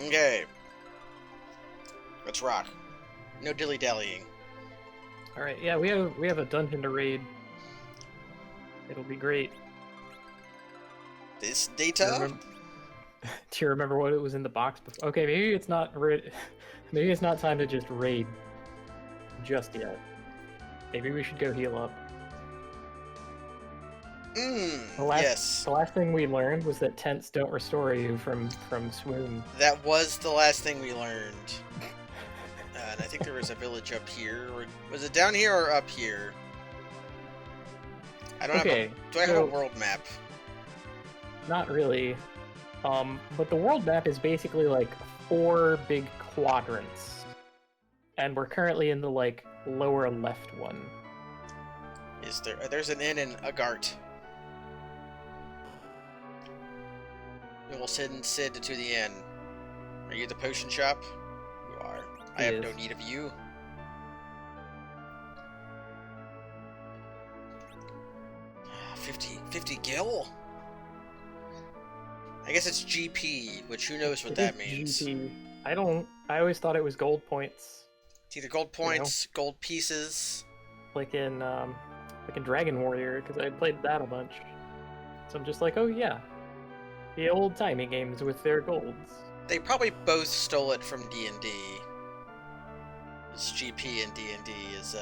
Okay. Let's rock. No dilly-dallying. All right, yeah, we have a dungeon to raid. It'll be great. This Do you data? remember, do you remember what it was in the box before? Okay, maybe it's not maybe it's not time to just raid just yet. Maybe we should go heal up. Yes. The last thing we learned was that tents don't restore you from swoon. That was the last thing we learned. And I think there was a village up here. Or was it down here or up here? I don't have a... Do I have a world map? Not really. But the world map is basically like 4 big quadrants. And we're currently in the like lower left one. Is there... There's an inn in Agart. We will send Sid to the inn. Are you the potion shop? You are. I have no need of you. $50 gil? I guess it's GP, which who knows what that means. GP. I always thought it was gold points. It's either gold points, gold pieces. Like in Dragon Warrior, because I played that a bunch. So I'm just like, oh yeah. The old-timey games with their golds. They probably both stole it from D&D. It's GP and D&D is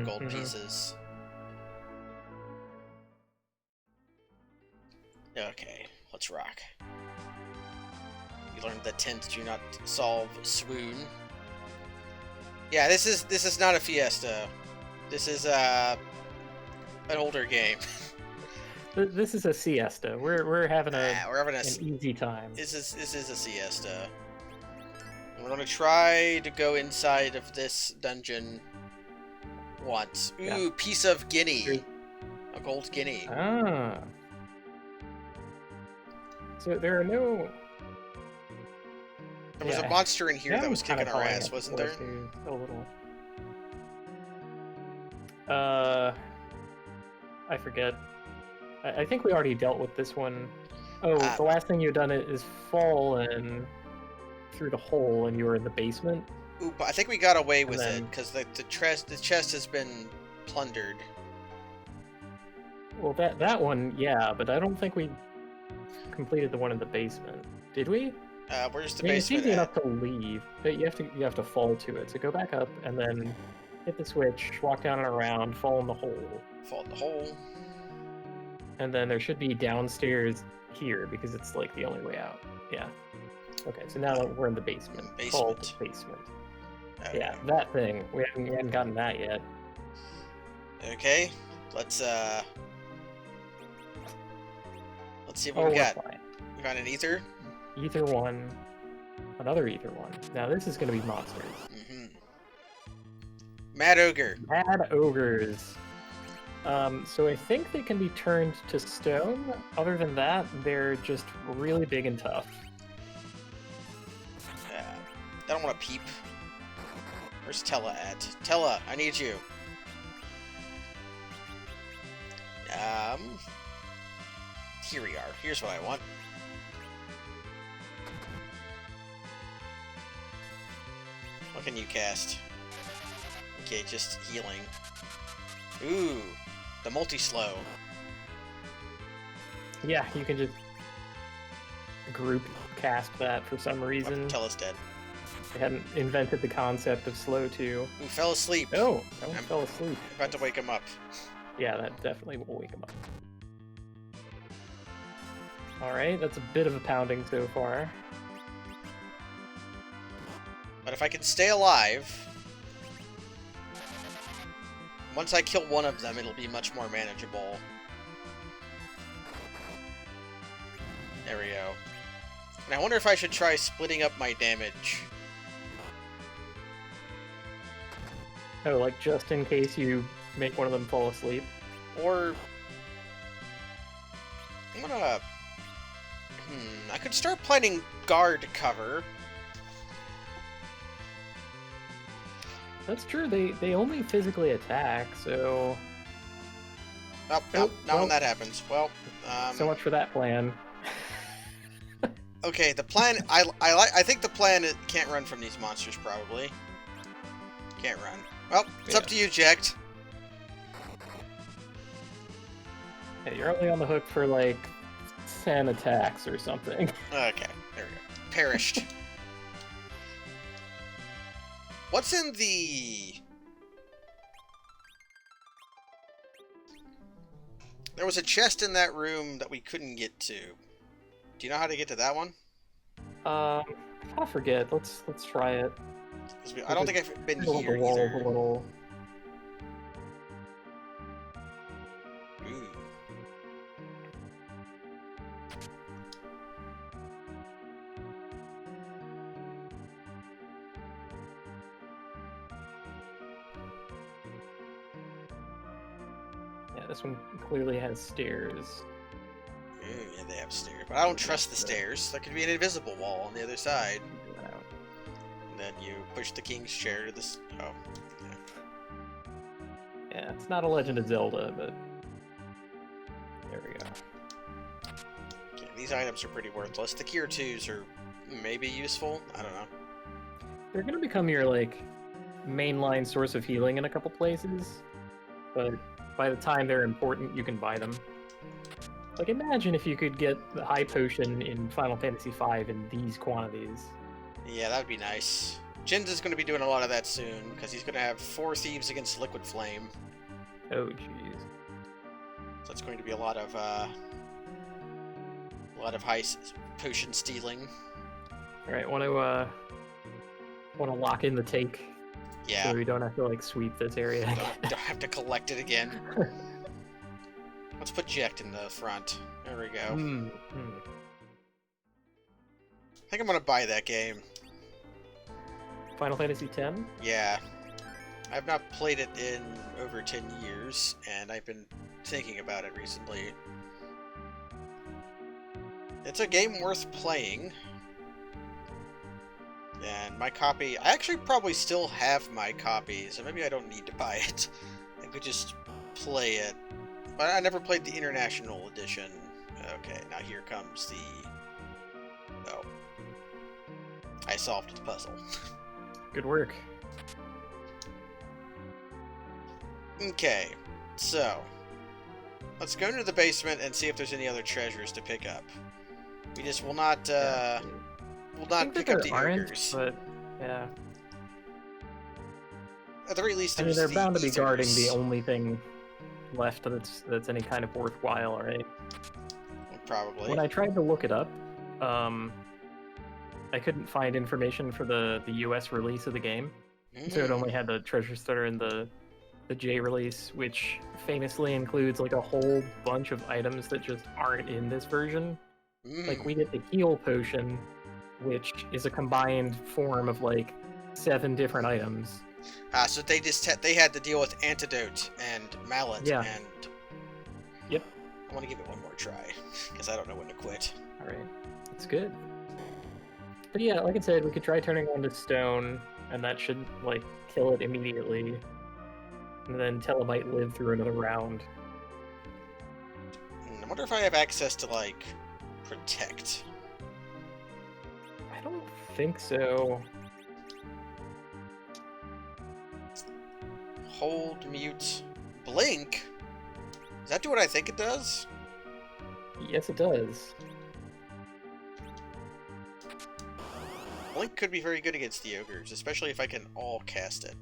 gold pieces. Okay, let's rock. You learned that tents do not solve swoon. Yeah, this is not a Fiesta. This is an older game. This is a siesta. We're having an easy time. This is a siesta. And we're gonna try to go inside of this dungeon once. Ooh, yeah. Piece of guinea. A gold guinea. Ah. So there are no... There was a monster in here that was kicking our ass, wasn't there? A little. I forget. I think we already dealt with this one. Oh, the last thing you've done is fallen through the hole and you were in the basement. Ooh, but I think we got away with it, because the chest has been plundered. Well, that one, yeah, but I don't think we completed the one in the basement. Did we? Where's the basement? It's easy enough to leave, but you have to fall to it. So go back up and then hit the switch, walk down and around, fall in the hole. Fall in the hole. And then there should be downstairs here because it's like the only way out. Yeah. Okay, so now we're in the basement. Called the basement. Okay. Yeah, that thing. We haven't gotten that yet. Okay, let's see what we got. Fine. We got an ether. Ether 1. Another ether 1. Now this is going to be monsters. Mad ogre. Mad ogres. So I think they can be turned to stone. Other than that, they're just really big and tough. I don't want to peep. Where's Tella at? Tella, I need you. Here we are. Here's what I want. What can you cast? Okay, just healing. Ooh, the multi-slow. Yeah, you can just group cast that for some reason. Tella's dead. They hadn't invented the concept of slow 2. Who fell asleep? Oh, that one fell asleep. About to wake him up. Yeah, that definitely will wake him up. Alright, that's a bit of a pounding so far. But if I can stay alive, once I kill one of them, it'll be much more manageable. There we go. And I wonder if I should try splitting up my damage. Oh, like just in case you make one of them fall asleep? Or... I'm gonna... I could start planning guard cover. That's true, they only physically attack, so... Not when that happens. Well, so much for that plan. Okay, the plan. I think the plan is can't run from these monsters. Probably can't run. Well, it's up to you, Jecht. Yeah, you're only on the hook for like 10 attacks or something. Okay, there we go. Perished. What's in the... There was a chest in that room that we couldn't get to. Do you know how to get to that one? I forget. Let's try it. I don't think I've been here either. Ooh. Yeah, this one clearly has stairs. Yeah, they have stairs, but I don't trust the stairs. There could be an invisible wall on the other side. And then you push the king's chair to this. Oh. Yeah, it's not a Legend of Zelda, but there we go. Okay, these items are pretty worthless. The Gear 2s are maybe useful. I don't know. They're gonna become your like mainline source of healing in a couple places, but by the time they're important, you can buy them. Like, imagine if you could get the high potion in Final Fantasy V in these quantities. Yeah, that would be nice. Jins is going to be doing a lot of that soon, because he's going to have 4 thieves against Liquid Flame. Oh, jeez. So it's going to be a lot of high potion stealing. Alright, want to lock in the take? Yeah. So we don't have to, like, sweep this area again. Don't have to collect it again. Let's put Jecht in the front. There we go. I think I'm going to buy that game. Final Fantasy X? Yeah. I've not played it in over 10 years, and I've been thinking about it recently. It's a game worth playing. And my copy... I actually probably still have my copy, so maybe I don't need to buy it. I could just play it. But I never played the International Edition. Okay, now here comes the... Oh. I solved the puzzle. Good work. Okay, so... Let's go into the basement and see if there's any other treasures to pick up. We just will not, will not pick up the ogres. But, yeah. At the very least, I mean, they're bound to be guarding the only thing left that's any kind of worthwhile, right? Probably. When I tried to look it up, I couldn't find information for the US release of the game. So it only had the treasures that are in the J release, which famously includes like a whole bunch of items that just aren't in this version. Like, we get the heal potion, which is a combined form of like 7 different items. So they just they had to deal with Antidote and Mallet. Yeah. And yep. I want to give it one more try because I don't know when to quit. All right, that's good. But yeah, like I said, we could try turning one to stone, and that should like kill it immediately. And then Tellah might live through another round. I wonder if I have access to like protect. I don't think so. Hold, mute, blink? Does that do what I think it does? Yes, it does. Blink could be very good against the ogres, especially if I can all cast it.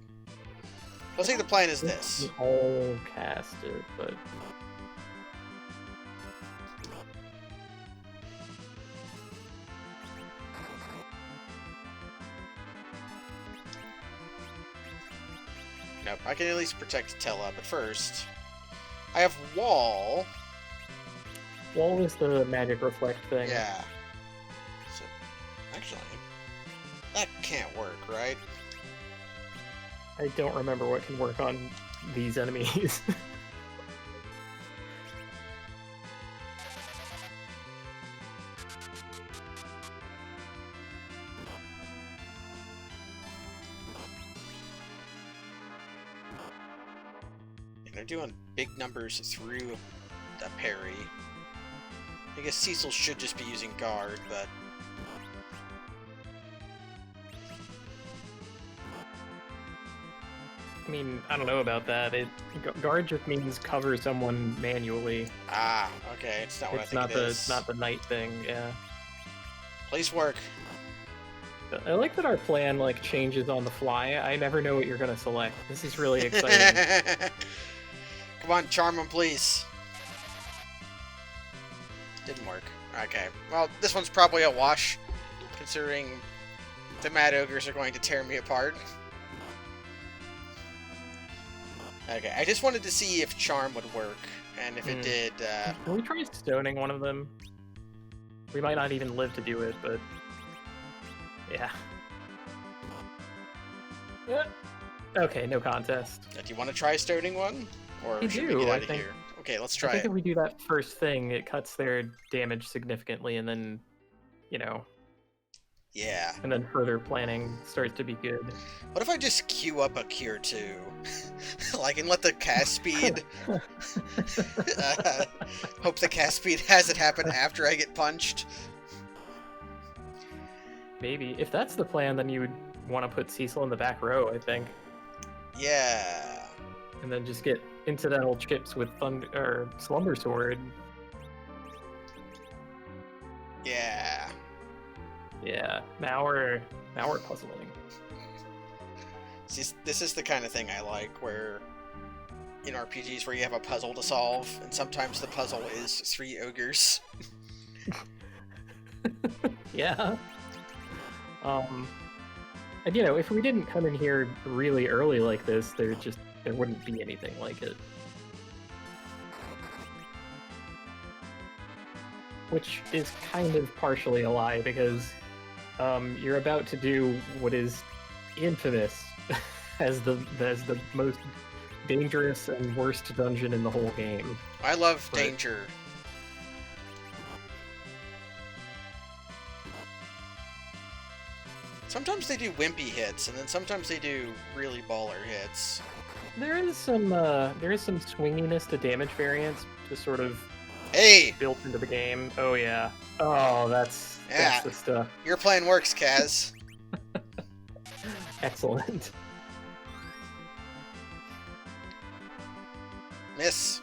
Let's say the plan is this. All cast it, but... Nope, I can at least protect Tellah, but first... I have Wall. Wall is the magic reflect thing. Yeah. So, actually, that can't work, right? I don't remember what can work on these enemies. They're doing big numbers through the parry. I guess Cecil should just be using guard, but I mean, I don't know about that. Guard just means cover someone manually. Ah, okay. It's not what I think it is. It's not the knight thing, yeah. Please work. I like that our plan, like, changes on the fly. I never know what you're gonna select. This is really exciting. Come on, charm him, please. Didn't work. Okay. Well, this one's probably a wash, considering the Mad Ogres are going to tear me apart. Okay, I just wanted to see if charm would work, and if it did, Can we try stoning one of them? We might not even live to do it, but... yeah. Okay, no contest. Do you want to try stoning one? Or should we get out of here? Okay, let's try it. I think if we do that first thing, it cuts their damage significantly, and then, you know... yeah. And then further planning starts to be good. What if I just queue up a Cure 2? Like, and let the cast speed... hope the cast speed has it happen after I get punched? Maybe. If that's the plan, then you would want to put Cecil in the back row, I think. Yeah. And then just get incidental chips with Slumber Sword. Yeah. Yeah. Now we're puzzling. See, this is the kind of thing I like, where in RPGs where you have a puzzle to solve, and sometimes the puzzle is 3 ogres. Yeah. And you know, if we didn't come in here really early like this, there wouldn't be anything like it. Which is kind of partially a lie, because you're about to do what is infamous as the most dangerous and worst dungeon in the whole game. I love danger. Sometimes they do wimpy hits, and then sometimes they do really baller hits. There is some swinginess to damage variance to sort of built into the game. Oh yeah. Oh, that's the stuff. Your plan works, Kaz. Excellent. Miss.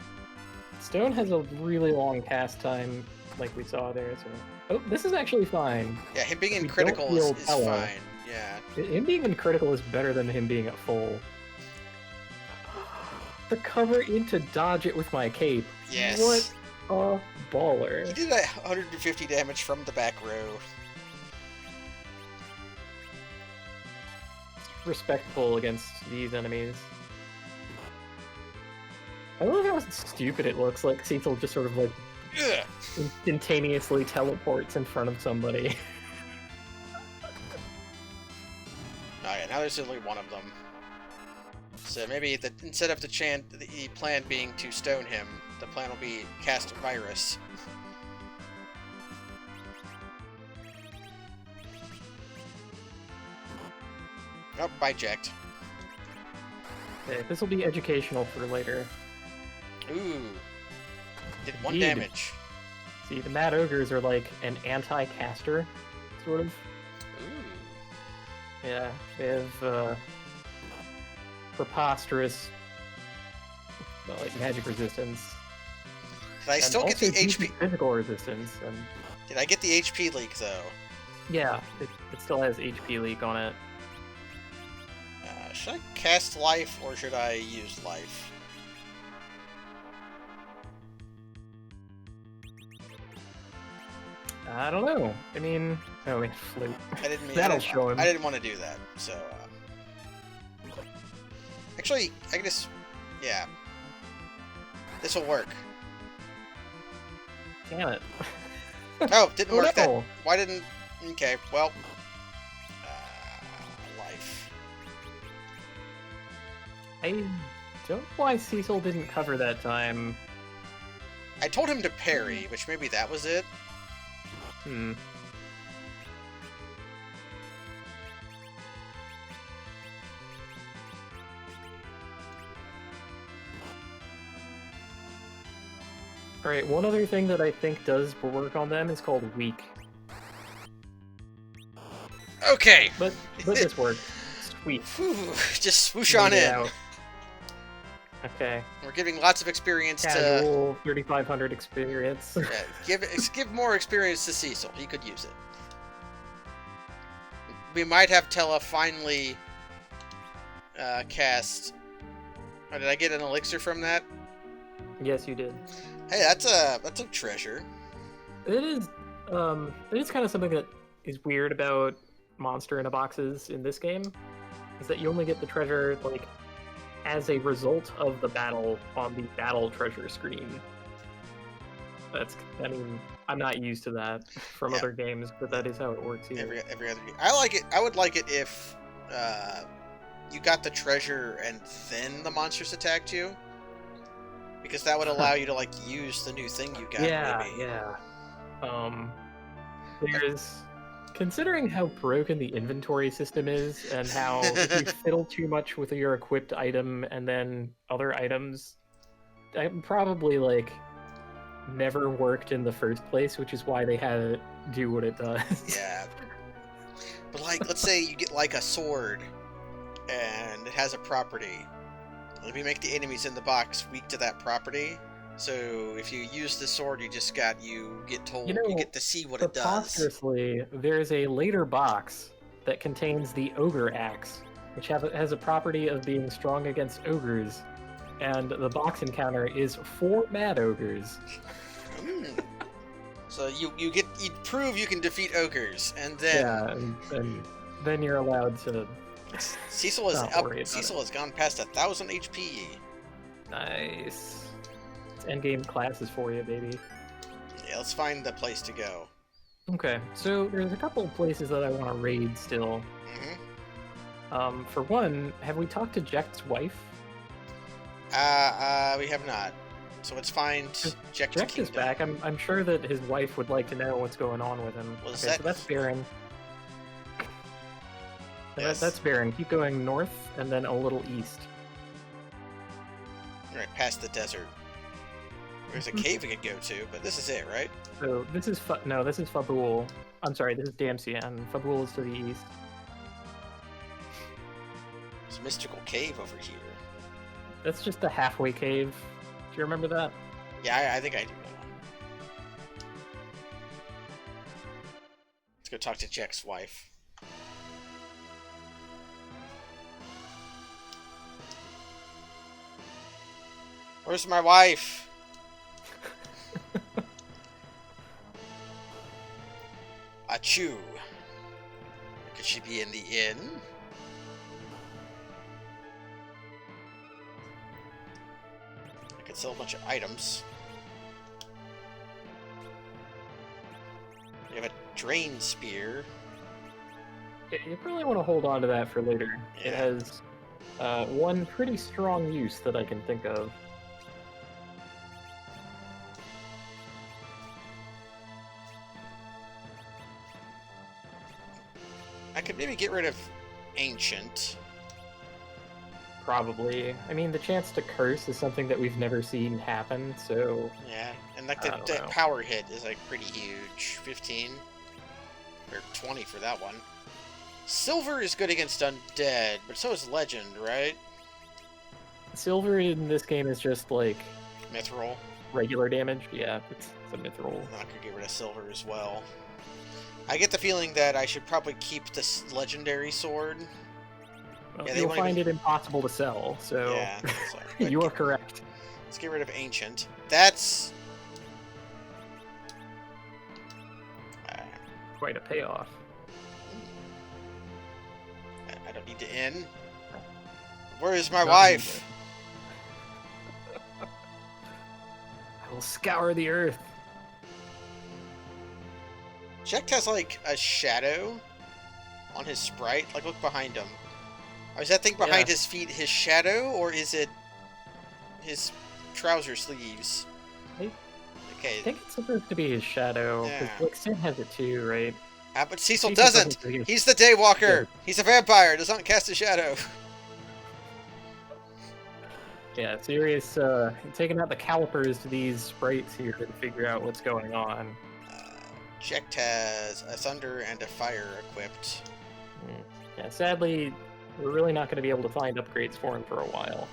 Stone has a really long cast time, like we saw there. So. Oh, this is actually fine. Yeah, him being in critical is fine. Yeah. Him being in critical is better than him being at full. The cover into dodge it with my cape. Yes. What a baller. He did 150 damage from the back row. Respectful against these enemies. I love how stupid it looks. Like Cecil just sort of like instantaneously teleports in front of somebody. Okay, now there's only one of them. So maybe instead of the plan being to stone him, the plan will be cast virus. Nope, biject. Okay, this will be educational for later. Ooh. Did 1 damage. See, the Mad Ogres are like an anti-caster, sort of. Ooh. Yeah, they have preposterous like magic resistance. Did I still get the HP? Physical resistance. And... Did I get the HP leak though? Yeah, it still has HP leak on it. Should I cast life or should I use life? I don't know. I mean, oh wait, flute. That'll show him. I didn't want to do that, so. Actually, I can just, yeah. This will work. Damn it. Oh, didn't work. That. Why didn't? Okay, well. Life. I don't know why Cecil didn't cover that time. I told him to parry, which maybe that was it. Hmm. Alright, one other thing that I think does work on them is called weak. Okay! But this worked. Sweet. Just swoosh on in. Okay. We're giving lots of experience Casual, 3,500 experience. Yeah, give more experience to Cecil. He could use it. We might have Tella finally cast. Oh, did I get an elixir from that? Yes, you did. Hey, that's a treasure. It is kind of something that is weird about monster in a boxes in this game, is that you only get the treasure like as a result of the battle on the battle treasure screen. I'm not used to that from other games, but that is how it works here. Every other game. I like it. I would like it if you got the treasure and then the monsters attacked you, because that would allow you to like use the new thing you got. Yeah. Considering how broken the inventory system is, and how if you fiddle too much with your equipped item and then other items, it probably like never worked in the first place, which is why they had it do what it does. Yeah. But like, let's say you get like a sword, and it has a property. Let me make the enemies in the box weak to that property. So if you use the sword, you get told, you get to see what it does. Preposterously, there's a later box that contains the Ogre Axe, which has a property of being strong against ogres, and the box encounter is 4 mad ogres. So you prove you can defeat ogres, and then and then you're allowed to. Cecil has gone past 1,000 HP. Nice. It's endgame classes for you, baby. Yeah, let's find the place to go. Okay, so there's a couple of places that I want to raid still. Mm-hmm. For one, have we talked to Jecht's wife? We have not. So let's find Jecht is back. I'm sure that his wife would like to know what's going on with him. Well, so that's Baron. Yes. That's Baron. Keep going north and then a little east. Right past the desert. There's a cave we could go to, but this is it, right? So this is Fabul. I'm sorry, this is Damcyan. Fabul is to the east. There's a mystical cave over here. That's just a halfway cave. Do you remember that? Yeah, I think I do now. Let's go talk to Jecht's wife. Where's my wife? Achoo. Could she be in the inn? I could sell a bunch of items. You have a drain spear. You probably want to hold on to that for later. Yeah. It has one pretty strong use that I can think of. I could maybe get rid of Ancient. Probably. I mean, the chance to curse is something that we've never seen happen, so... Yeah, and like the power hit is like pretty huge. 15. Or 20 for that one. Silver is good against undead, but so is Legend, right? Silver in this game is just like... Mithril. Regular damage? Yeah, it's a Mithril. I'm not gonna get rid of Silver as well. I get the feeling that I should probably keep this legendary sword. Well, yeah, you'll find it impossible to sell, so yeah, you are correct. Let's get rid of Ancient. That's quite a payoff. I don't need to end. Where is my wife? I will scour the earth. Jecht has like a shadow on his sprite. Like, look behind him. Is that thing behind his feet his shadow, or is it his trouser sleeves? Okay. I think it's supposed to be his shadow, because like Sin has it too, right? But Cecil doesn't. He's the Daywalker. He's a vampire. Does not cast a shadow. Yeah, Sirius taking out the calipers to these sprites here to figure out what's going on. Jecht has a thunder and a fire equipped. Yeah, sadly, we're really not going to be able to find upgrades for him for a while.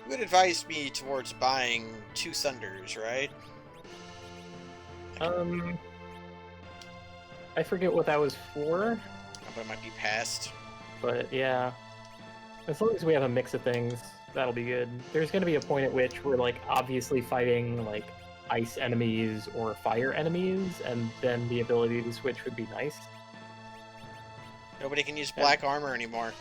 You would advise me towards buying 2 Thunders, right? I forget what that was for. But it might be past. But yeah, as long as we have a mix of things, that'll be good. There's going to be a point at which we're like obviously fighting like ice enemies or fire enemies, and then the ability to switch would be nice. Nobody can use black armor anymore.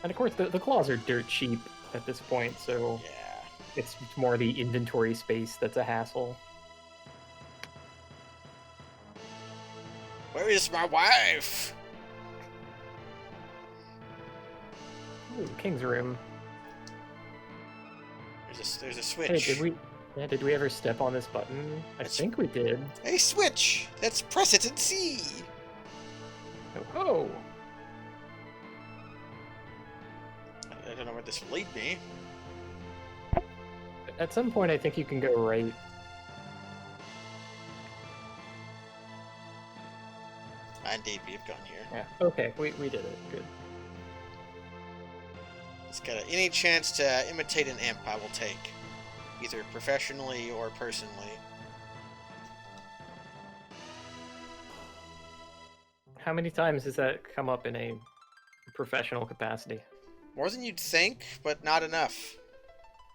And of course, the claws are dirt cheap at this point, so yeah, it's more the inventory space that's a hassle. Where is my wife? Ooh, King's Room. There's a switch. Hey, did we ever step on this button? I think we did. A switch! Let's press it and see! Oh! I don't know where this will lead me. At some point, I think you can go right. Indeed, we've gone here. Yeah, okay, we did it. Good. It's got any chance to imitate an imp I will take. Either professionally or personally. How many times has that come up in a professional capacity? More than you'd think, but not enough.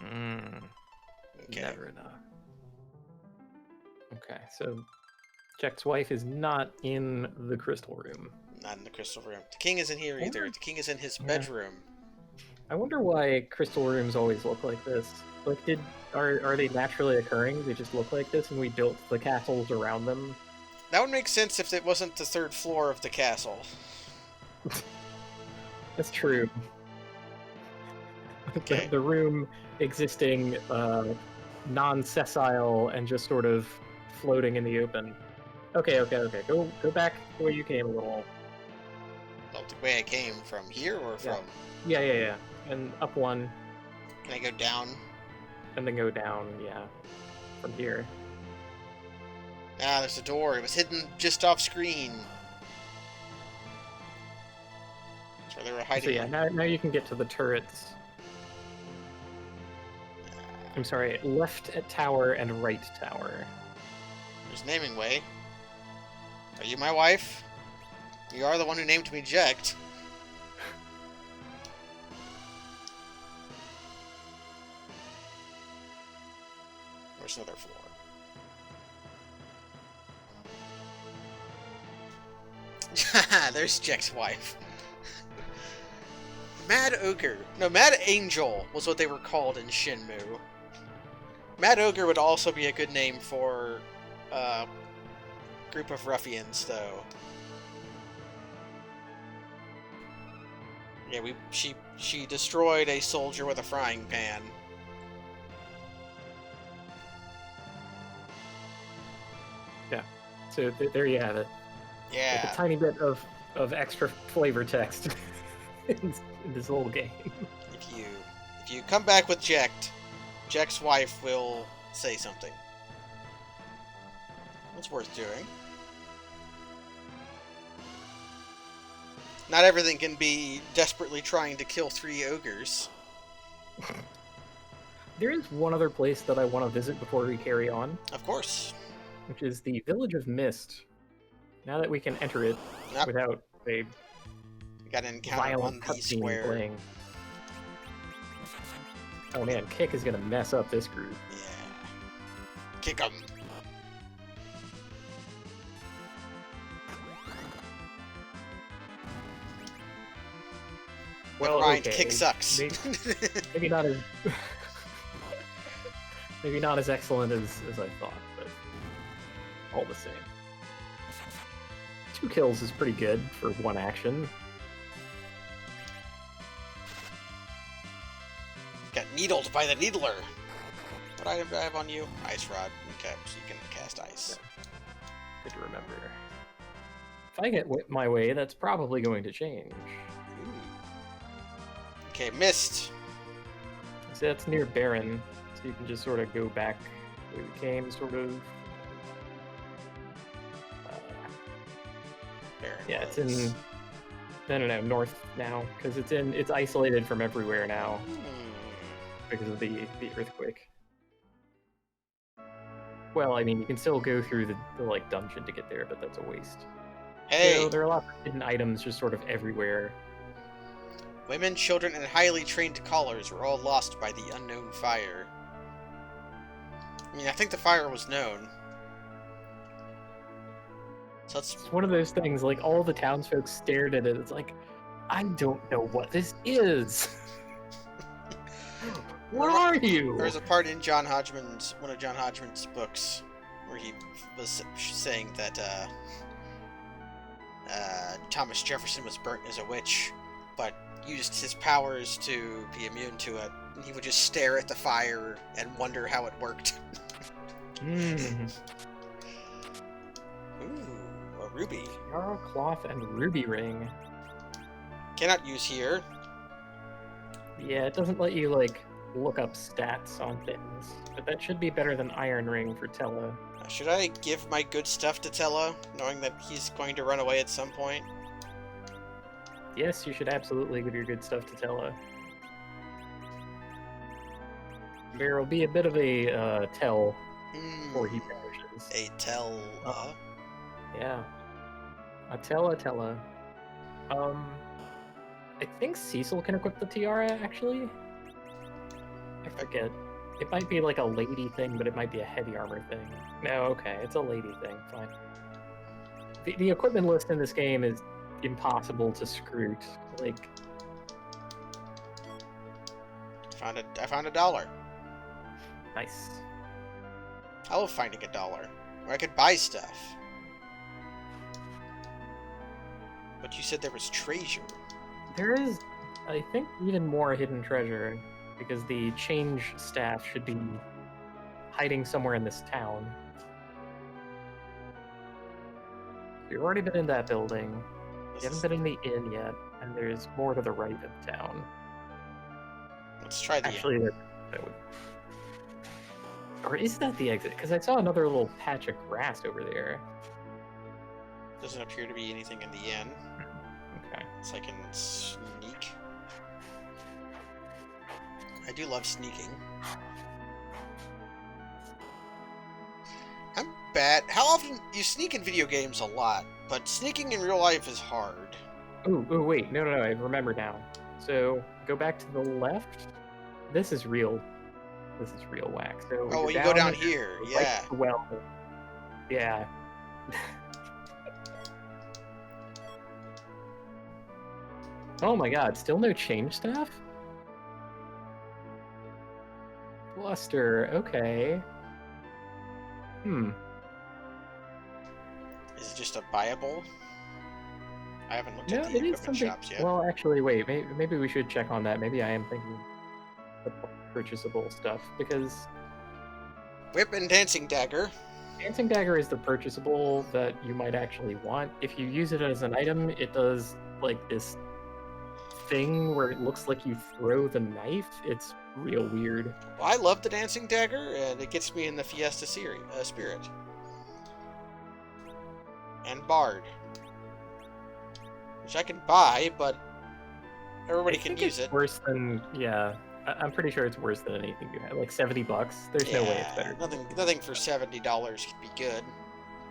Okay. Never enough. Okay, so Jack's wife is not in the crystal room. Not in the crystal room. The king isn't here either. The king is in his bedroom. I wonder why crystal rooms always look like this. Like, are they naturally occurring? They just look like this, and we built the castles around them? That would make sense if it wasn't the 3rd floor of the castle. That's true. Okay. The room existing non-sessile and just sort of floating in the open. Okay. Go back the way you came a little. Well, the way I came from here or from? Yeah. And up one. Can I go down? And then go down, yeah. From here. Ah, there's a door. It was hidden just off screen. That's where they were hiding. So yeah, now you can get to the turrets. I'm sorry, left tower and right tower. There's naming way. Are you my wife? You are the one who named me Jekt. There's another floor. There's Jekt's wife. Mad Ogre. No, Mad Angel was what they were called in Shenmue. Mad Ogre would also be a good name for a group of ruffians, though. Yeah, she destroyed a soldier with a frying pan. Yeah. So there you have it. Yeah. Like a tiny bit of extra flavor text in this little game. If you come back with Jekt's wife will say something. That's worth doing. Not everything can be desperately trying to kill 3 ogres. There is one other place that I want to visit before we carry on. Of course. Which is the Village of Mist. Now that we can enter it without a violent cutscene playing. Oh man, Kick is gonna mess up this group. Yeah. Kick 'em. Well, okay. Kick sucks. Maybe not as maybe not as excellent as I thought, but all the same. 2 kills is pretty good for 1 action. Got needled by the needler. What item do I have on you? Ice rod. Okay, so you can cast ice. Good to remember. If I get my way, that's probably going to change. Ooh. Okay, mist. So that's near Baron, so you can just sort of go back where we came, sort of. Yeah, it's in north now, because it's isolated from everywhere now. because of the earthquake. Well, I mean, you can still go through the like dungeon to get there, but that's a waste. Hey! So there are a lot of hidden items just sort of everywhere. Women, children, and highly trained callers were all lost by the unknown fire. I mean, I think the fire was known. So it's one of those things, like, all the townsfolk stared at it. It's like, I don't know what this is. Where are you? There's a part in one of John Hodgman's books where he was saying that Thomas Jefferson was burnt as a witch, but used his powers to be immune to it. And he would just stare at the fire and wonder how it worked. Ooh, a ruby. Yarrow cloth and ruby ring. Cannot use here. Yeah, it doesn't let you, like, look up stats on things, but that should be better than Iron Ring for Tellah. Should I give my good stuff to Tellah, knowing that he's going to run away at some point? Yes, you should absolutely give your good stuff to Tellah. There will be a bit of a tell before he perishes. A tell. Yeah. A Tellah. I think Cecil can equip the tiara, actually. I forget. It might be like a lady thing, but it might be a heavy armor thing. No, okay, it's a lady thing. Fine. The equipment list in this game is impossible to scroot. Like, I found $1. Nice. I love finding $1, where I could buy stuff. But you said there was treasure. There is, I think, even more hidden treasure, because the change staff should be hiding somewhere in this town. We've already been in that building. We haven't been in the inn yet, and there's more to the right of town. Let's try the Actually, that would... Or is that the exit? Because I saw another little patch of grass over there. Doesn't appear to be anything in the inn. Okay. So I can sneak. I do love sneaking. I'm bad. How often... You sneak in video games a lot, but sneaking in real life is hard. Oh, wait. No, I remember now. So, go back to the left. This is real wax. So oh, you go down here. Yeah. Right, well, yeah. Oh my god, still no change staff? Bluster, okay. Is it just a buyable? I haven't looked at the equipment shops yet. Well, actually, wait, maybe we should check on that. Maybe I am thinking of purchasable stuff, because... Whip and Dancing Dagger. Dancing Dagger is the purchasable that you might actually want. If you use it as an item, it does, like, this thing where it looks like you throw the knife. It's real weird. Well, I love the Dancing Dagger, and it gets me in the Fiesta spirit. And Bard. Which I can buy, but everybody can use it. Worse than, yeah. I'm pretty sure it's worse than anything you have. Like $70. There's no way it's better. Nothing for $70 could be good.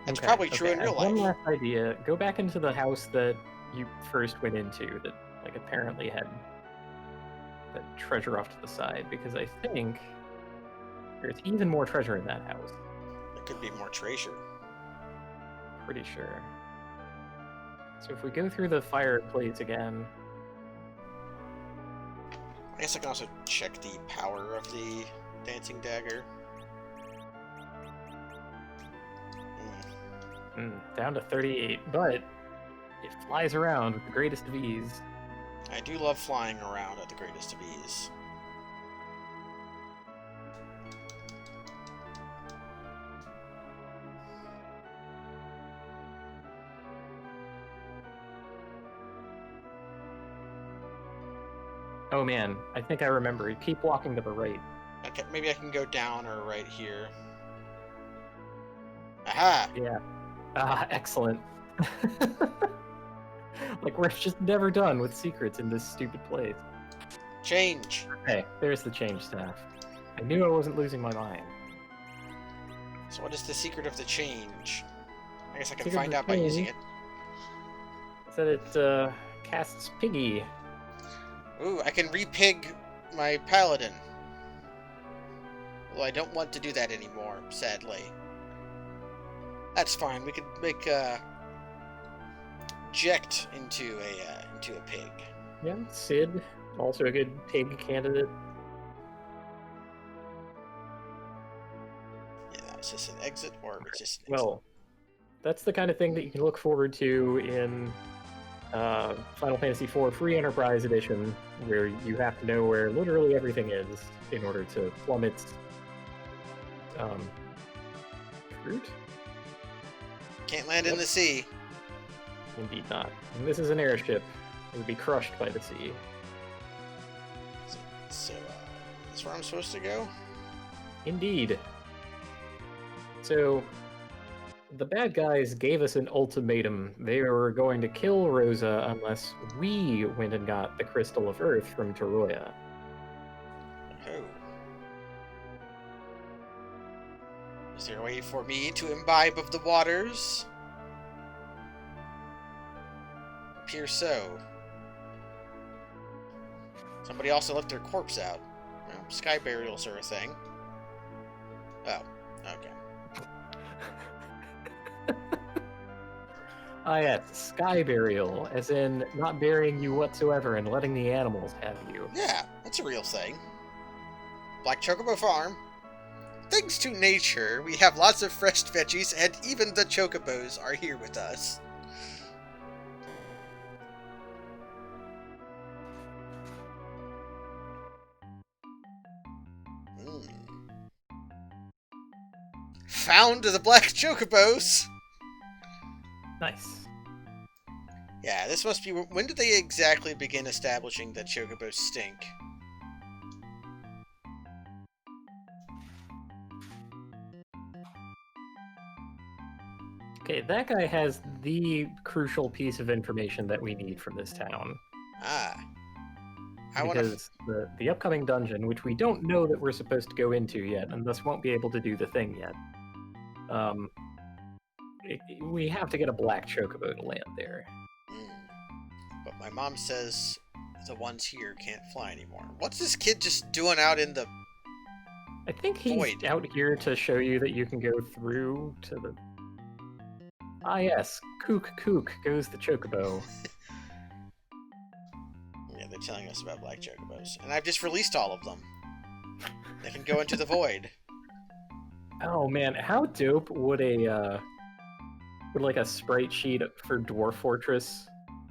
That's probably true in real life. One last idea. Go back into the house that you first went into that, like, apparently had that treasure off to the side, because I think there's even more treasure in that house. There could be more treasure. Pretty sure. So if we go through the fireplace again... I guess I can also check the power of the Dancing Dagger. Down to 38, but it flies around with the greatest of ease. I do love flying around at the greatest of ease. Oh man, I think I remember. Keep walking to the right. Okay, maybe I can go down or right here. Aha! Yeah. Excellent. Like, we're just never done with secrets in this stupid place. Change. Okay, there's the change staff. I knew I wasn't losing my mind. So what is the secret of the change? I guess I can find out by using it. Said it casts Piggy. Ooh, I can re-pig my paladin. Although I don't want to do that anymore, sadly. That's fine. We could make Jecht into a pig. Yeah, Sid, also a good pig candidate. Yeah, is this an exit or is this an exit? Well, that's the kind of thing that you can look forward to in Final Fantasy IV Free Enterprise Edition, where you have to know where literally everything is in order to plumb its fruit. Can't land in the sea. Indeed not. And this is an airship. It would be crushed by the sea. So, is where I'm supposed to go? Indeed. So, the bad guys gave us an ultimatum. They were going to kill Rosa unless we went and got the Crystal of Earth from Toroya. Oh. Is there a way for me to imbibe of the waters? Appears so. Somebody also left their corpse out. Well, sky burials are a thing. Oh, okay. Ah, yes, sky burial, as in not burying you whatsoever and letting the animals have you. Yeah, that's a real thing. Black Chocobo Farm. Thanks to nature, we have lots of fresh veggies, and even the chocobos are here with us. Found the black chocobos! Nice. Yeah, this must be... When did they exactly begin establishing that chocobos stink? Okay, that guy has the crucial piece of information that we need from this town. Ah. Because the upcoming dungeon, which we don't know that we're supposed to go into yet, and thus won't be able to do the thing yet, we have to get a black chocobo to land there. But my mom says the ones here can't fly anymore. What's this kid just doing out in the I think he's void? Out here to show you that you can go through to the... Ah yes, kook goes the chocobo. Yeah, they're telling us about black chocobos. And I've just released all of them. They can go into the void. Oh man, how dope would like a sprite sheet for Dwarf Fortress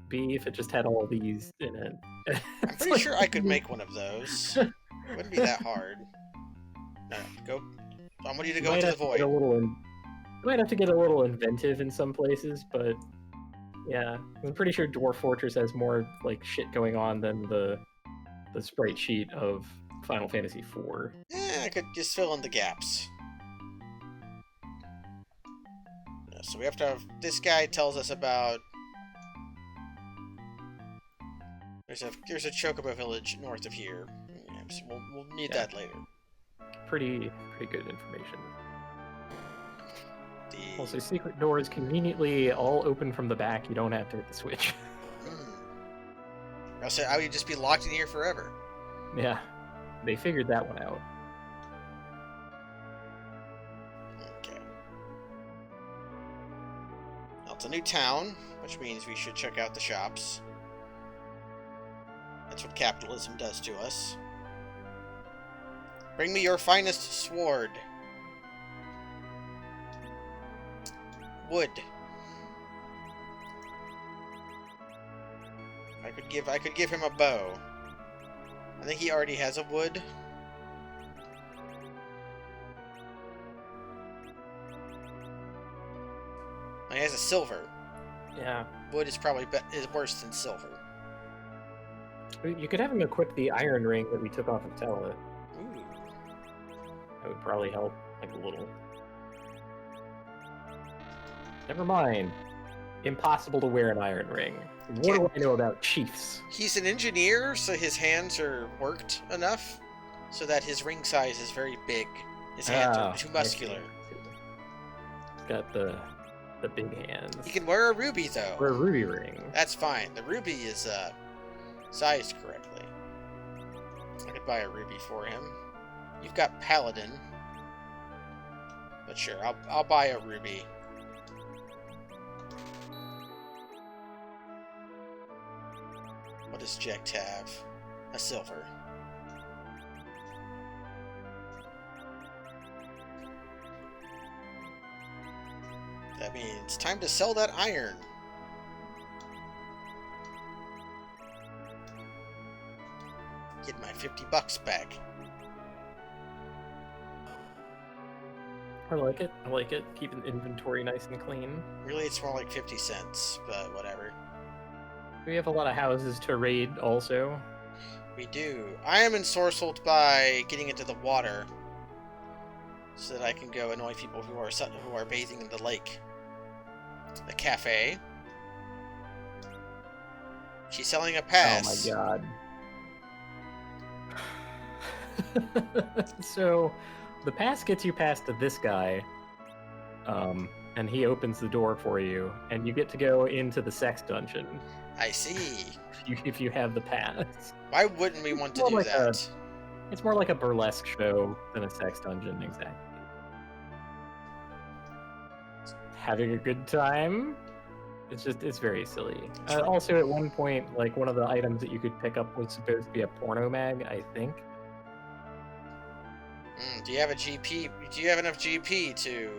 be if it just had all these in it? I'm pretty sure I could make one of those. It wouldn't be that hard. No, go. I want you to go into the void. You might have to get a little inventive in some places, but yeah, I'm pretty sure Dwarf Fortress has more like shit going on than the sprite sheet of Final Fantasy IV. I could just fill in the gaps. Yeah, so we have to have... This guy tells us about... There's a chocobo village north of here. Yeah, so we'll need that later. Pretty good information. Also, secret doors conveniently all open from the back. You don't have to hit the switch. I would just be locked in here forever. Yeah, they figured that one out. Okay. Well, it's a new town, which means we should check out the shops. That's what capitalism does to us. Bring me your finest sword. Wood. I could give him a bow. I think he already has a wood. He has a silver. Yeah. Wood is probably is worse than silver. You could have him equip the iron ring that we took off of Tella. Ooh. That would probably help, like, a little. Never mind. impossible to wear an iron ring. What do I know about chiefs? He's an engineer, so his hands are worked enough so that his ring size is very big. His hands are too muscular. He's got the big hands. He can wear a ruby, though. Or a ruby ring. That's fine. The ruby is sized correctly. I could buy a ruby for him. You've got paladin. But sure, I'll buy a ruby. What does Jecht have? A silver. That means time to sell that iron. Get my $50 back. I like it. I like it. Keep an inventory nice and clean. Really, it's more like 50 cents, but whatever. We have a lot of houses to raid also. We do. I am ensorcelled by getting into the water so that I can go annoy people who are bathing in the lake. A cafe. She's selling a pass. Oh my god. So, the pass gets you past to this guy, and he opens the door for you, and you get to go into the sex dungeon. I see. If you have the pass. Why wouldn't we want to do that? It's more like a burlesque show than a sex dungeon, exactly. Having a good time. It's very silly. Also, at one point, like, one of the items that you could pick up was supposed to be a porno mag, I think. Do you have a GP? Do you have enough GP to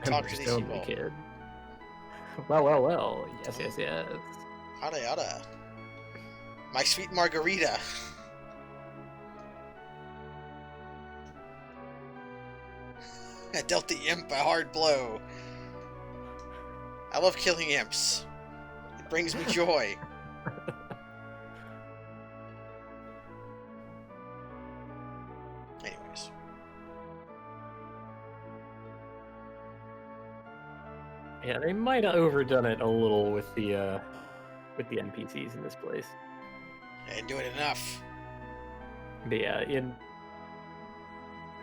talk to these people? Kid. Well. Yes. Yada. My sweet margarita. I dealt the imp a hard blow. I love killing imps. It brings me joy. Anyways. Yeah, they might have overdone it a little with the NPCs in this place. I didn't do it enough. But yeah,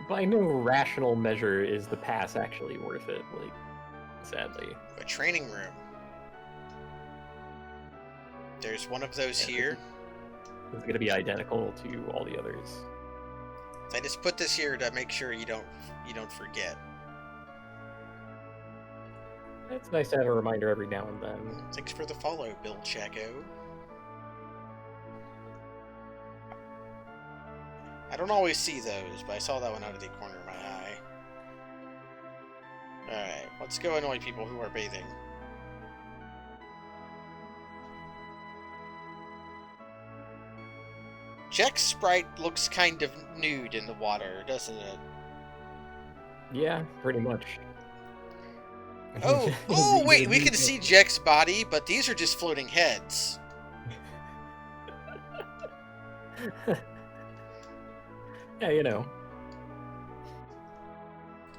by no rational measure is the pass actually worth it, like, sadly. A training room. There's one of those here. It's going to be identical to all the others. I just put this here to make sure you don't forget. It's nice to have a reminder every now and then. Thanks for the follow, Bill Chaco. I don't always see those, but I saw that one out of the corner of my eye. Alright, let's go annoy people who are bathing. Jecht's sprite looks kind of nude in the water, doesn't it? Yeah, pretty much. Oh, wait, we can see Jecht's body, but these are just floating heads. Yeah, you know.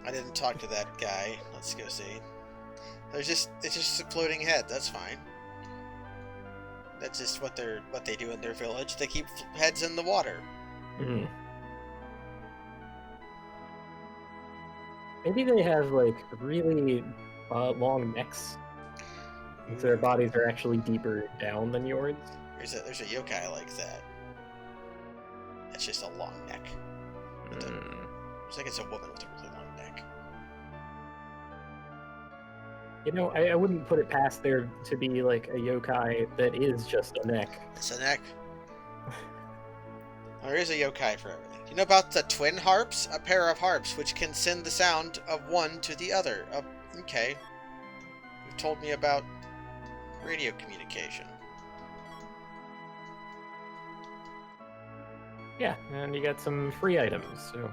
I didn't talk to that guy. Let's go see. It's just a floating head. That's fine. That's just what they do in their village. They keep heads in the water. Mm-hmm. Maybe they have like really long necks. So their bodies are actually deeper down than yours. There's a yokai like that. It's just a long neck. Looks like it's a woman with a really long neck. You know, I wouldn't put it past there to be like a yokai that is just a neck. It's a neck. There is a yokai for everything. Do you know about the twin harps? A pair of harps which can send the sound of one to the other. Okay. You've told me about radio communication. Yeah, and you got some free items, so.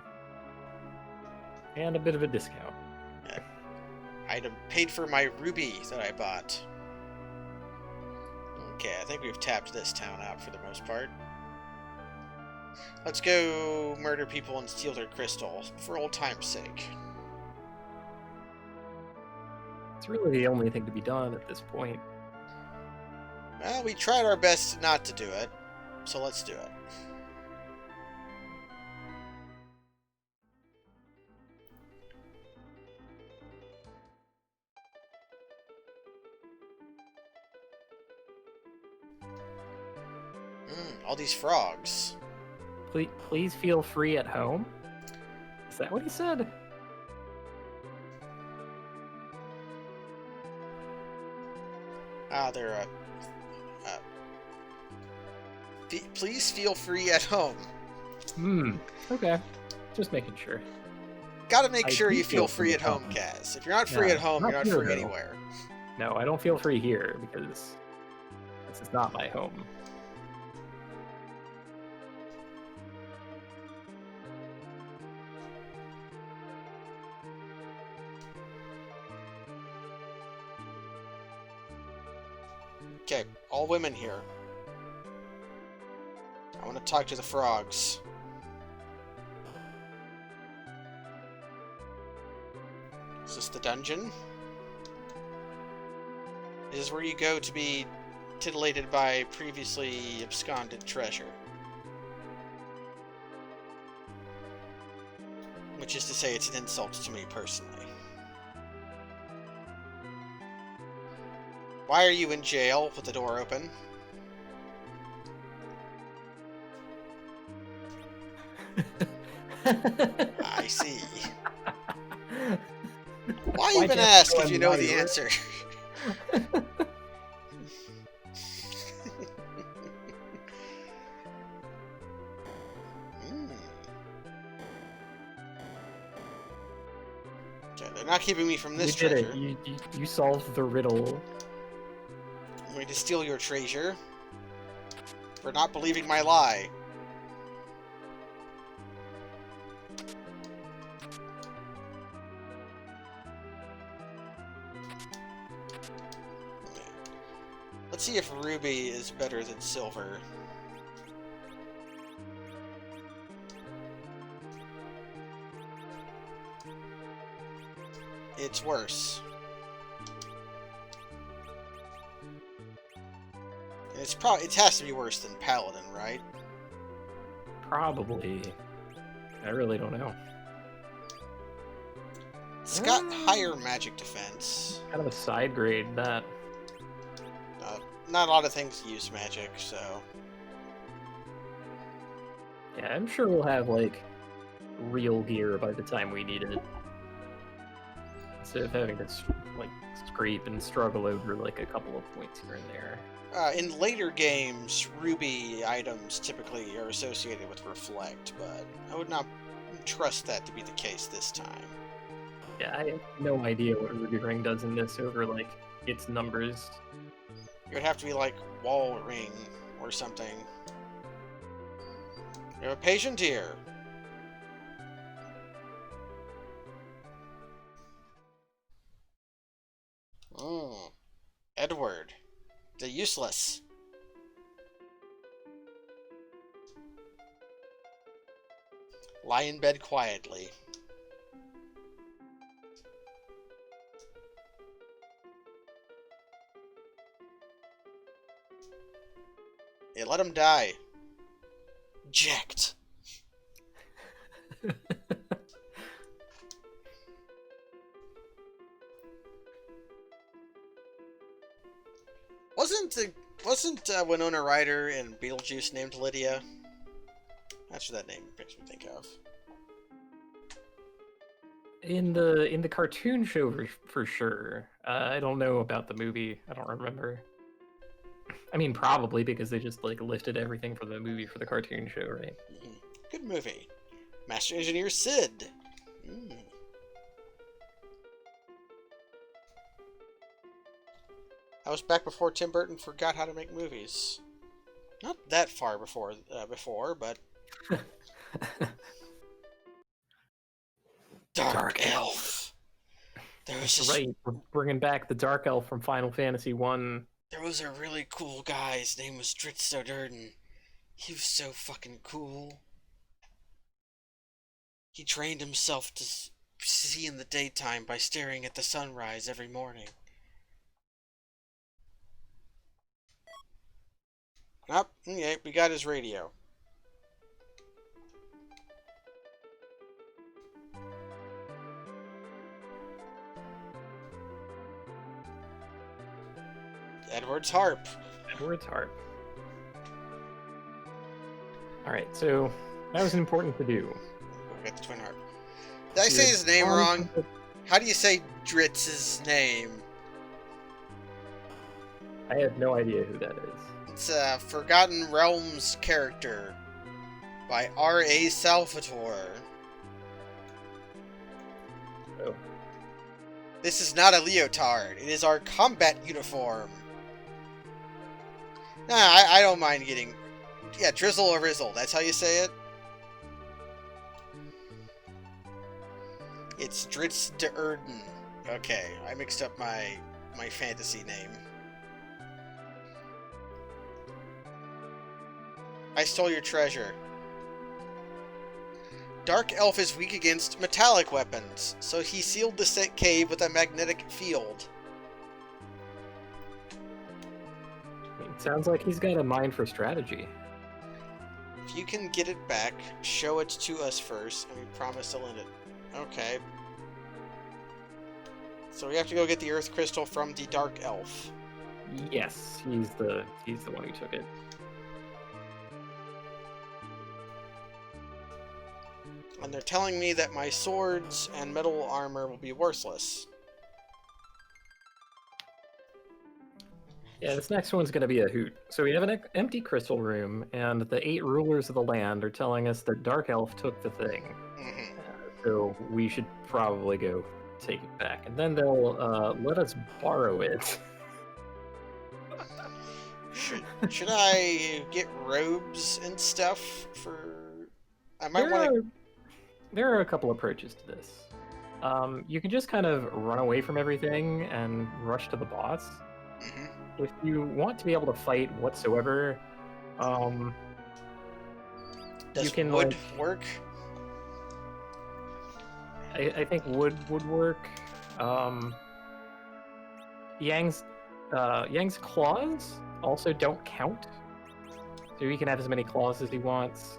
And a bit of a discount. Yeah. Item paid for my ruby that I bought. Okay, I think we've tapped this town out for the most part. Let's go murder people and steal their crystals, for old time's sake. It's really the only thing to be done at this point. Well, we tried our best not to do it, so let's do it. All these frogs. Please feel free at home? Is that what he said? They're, please feel free at home. Okay. Just making sure. Gotta make sure you feel free at home, Kaz. If you're not free at home, you're not free anywhere. No, I don't feel free here, because this is not my home. Okay, all women here. I want to talk to the frogs. Is this the dungeon? This is where you go to be titillated by previously absconded treasure. Which is to say, it's an insult to me personally. Why are you in jail with the door open? I see. Why even ask if you know the answer? Okay, they're not keeping me from this treasure. You did it. You solved the riddle. I'm going to steal your treasure for not believing my lie. Okay. Let's see if ruby is better than silver. It's worse. It has to be worse than Paladin, right? Probably. I really don't know. It's got higher magic defense. Kind of a side grade, that. Not a lot of things use magic, so... Yeah, I'm sure we'll have, like, real gear by the time we need it. Instead of having to, like, scrape and struggle over, like, a couple of points here and there. In later games, ruby items typically are associated with reflect, but I would not trust that to be the case this time. Yeah, I have no idea what ruby ring does in this over, like, its numbers. It would have to be like wall ring or something. You have a patient here. Edward. The useless. Lie in bed quietly. Yeah, let him die. Jacked. Wasn't Winona Ryder in Beetlejuice named Lydia? That's what that name makes me think of. In the cartoon show, for sure. I don't know about the movie. I don't remember. I mean, probably because they just like lifted everything from the movie for the cartoon show, right? Good movie. Master Engineer Sid. I was back before Tim Burton forgot how to make movies. Not that far before, but... Dark Elf! That's right, we're bringing back the Dark Elf from Final Fantasy 1. There was a really cool guy, his name was Dritzo Durden. He was so fucking cool. He trained himself see in the daytime by staring at the sunrise every morning. Oh, okay, we got his radio. Edward's harp. Edward's harp. Alright, so that was important to do. We got the twin harp. Did I say his name wrong? How do you say Dritz's name? I have no idea who that is. It's a Forgotten Realms character by R.A. Salvatore. Oh. This is not a leotard. It is our combat uniform. Nah, I don't mind getting... Yeah, Drizzle or Rizzle. That's how you say it? It's Dritz de Erden. Okay, I mixed up my fantasy name. I stole your treasure. Dark Elf is weak against metallic weapons, so he sealed the cave with a magnetic field. It sounds like he's got a mind for strategy. If you can get it back, show it to us first, and we promise to lend it. Okay. So we have to go get the Earth Crystal from the Dark Elf. Yes, he's the one who took it. And they're telling me that my swords and metal armor will be worthless. Yeah, this next one's going to be a hoot. So we have an empty crystal room, and the 8 rulers of the land are telling us that Dark Elf took the thing. Mm-hmm. So we should probably go take it back. And then they'll let us borrow it. Should I get robes and stuff for... I might want to... There are a couple approaches to this. You can just kind of run away from everything and rush to the boss. Mm-hmm. If you want to be able to fight whatsoever, Does you can wood work? I think wood would work. Yang's claws also don't count, so he can have as many claws as he wants.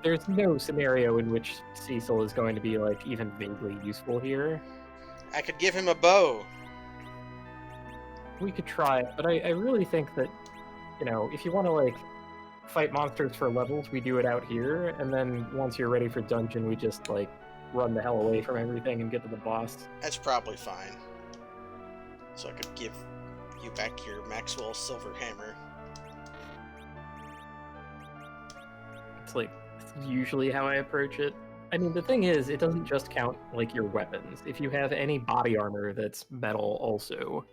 There's no scenario in which Cecil is going to be like even vaguely useful here. I could give him a bow. We could try it, but I really think that, you know, if you want to like fight monsters for levels, we do it out here, and then once you're ready for dungeon, we just like run the hell away from everything and get to the boss. That's probably fine. So I could give you back your Maxwell Silver Hammer. It's like, it's usually how I approach it. I mean, the thing is, it doesn't just count like your weapons. If you have any body armor that's metal also,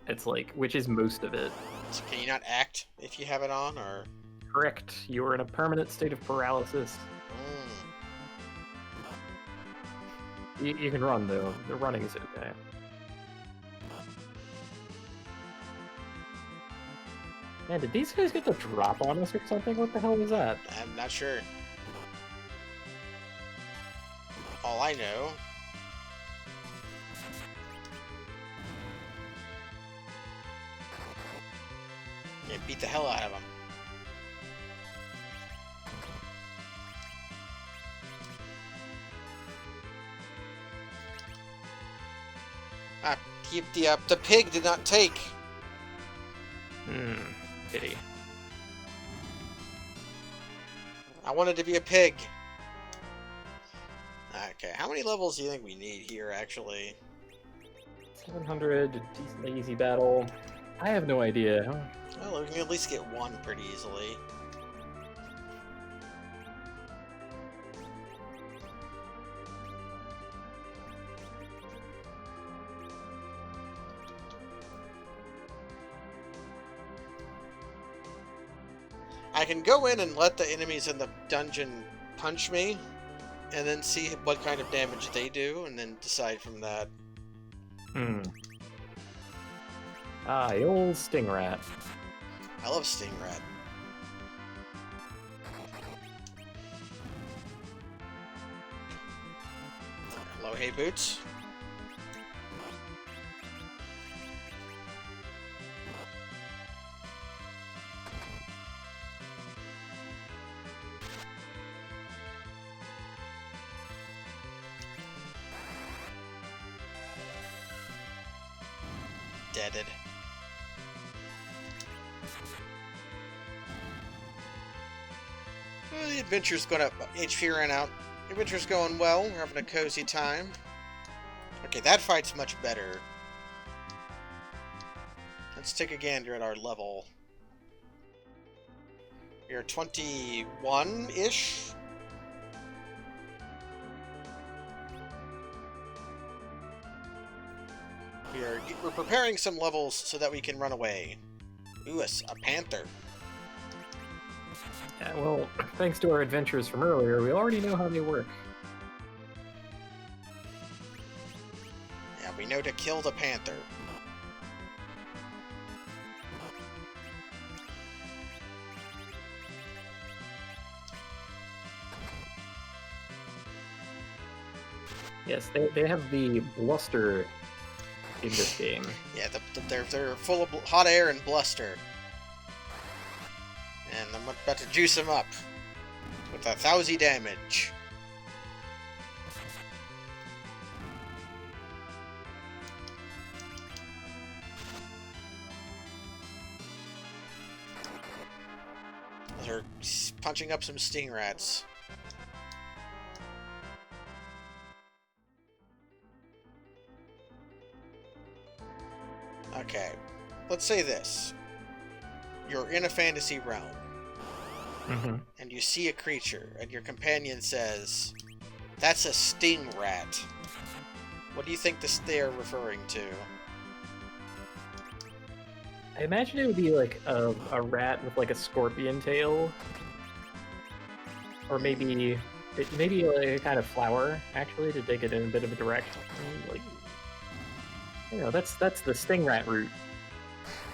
it's like, which is most of it. So can you not act if you have it on, or? Correct. You are in a permanent state of paralysis. You can run, though. The running is okay. Man, did these guys get the drop on us or something? What the hell was that? I'm not sure. All I know... Yeah, beat the hell out of him. Ah, the pig did not take. Pity. I wanted to be a pig. Okay, how many levels do you think we need here, actually? 700, decently easy battle. I have no idea. Well, we can at least get one pretty easily. I can go in and let the enemies in the dungeon punch me, and then see what kind of damage they do, and then decide from that. Ah, the old Stingrat. I love Stingrat. hey, Boots. Deaded. Well, the adventure's going up. HP ran out. The adventure's going well. We're having a cozy time. Okay, that fight's much better. Let's take a gander at our level. You're 21-ish? We're preparing some levels so that we can run away. Ooh, a panther. Yeah, well, thanks to our adventures from earlier, we already know how they work. Yeah, we know to kill the panther. Yes, they have the bluster in this game. Yeah, they're full of hot air and bluster. And I'm about to juice them up with 1,000 damage. They're punching up some sting rats. Okay, let's say this. You're in a fantasy realm, and you see a creature, and your companion says, "That's a sting rat." What do you think they're referring to? I imagine it would be like a rat with like a scorpion tail, or maybe like a kind of flower, actually, to take it in a bit of a direction. Like, you know, that's the sting rat root.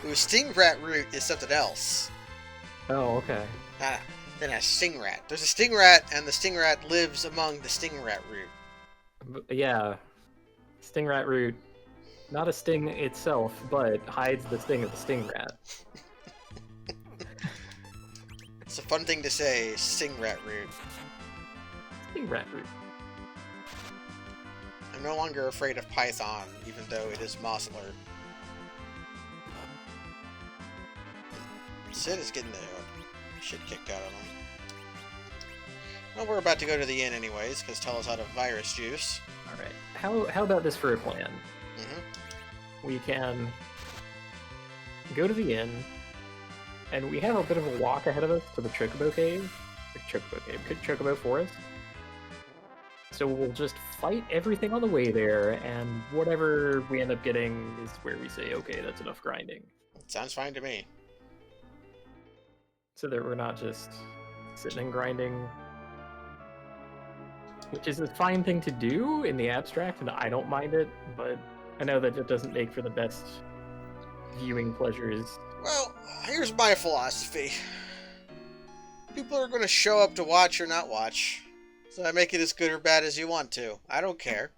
Ooh, sting rat root is something else. Oh, okay. Then a sting rat. There's a sting rat, and the sting rat lives among the sting rat root. Yeah, sting rat root. Not a sting itself, but hides the sting of the sting rat. It's a fun thing to say, sting rat root. Sting rat root. I'm no longer afraid of Python, even though it is modular. Sid is getting the shit kicked out of him. Well, we're about to go to the inn anyways, because Tella's out of virus juice. Alright, how about this for a plan? Mm-hmm. We can go to the inn, and we have a bit of a walk ahead of us to the Chocobo Cave. Chocobo Forest. So we'll just fight everything on the way there, and whatever we end up getting is where we say, okay, that's enough grinding. Sounds fine to me. So that we're not just sitting and grinding, which is a fine thing to do in the abstract, and I don't mind it, but I know that it doesn't make for the best viewing pleasures. Well, here's my philosophy. People are going to show up to watch or not watch, so I make it as good or bad as you want to. I don't care.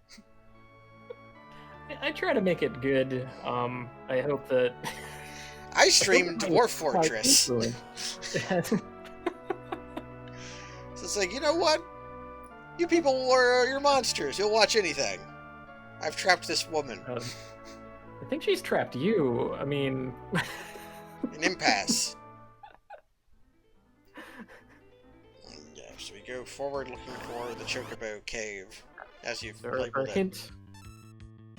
I try to make it good. I hope that... I stream Dwarf Fortress. So it's like, you know what? You people are you're monsters. You'll watch anything. I've trapped this woman. I think she's trapped you. I mean... An impasse. Yeah, so we go forward looking for the Chocobo Cave, as you've labeled our it. Hint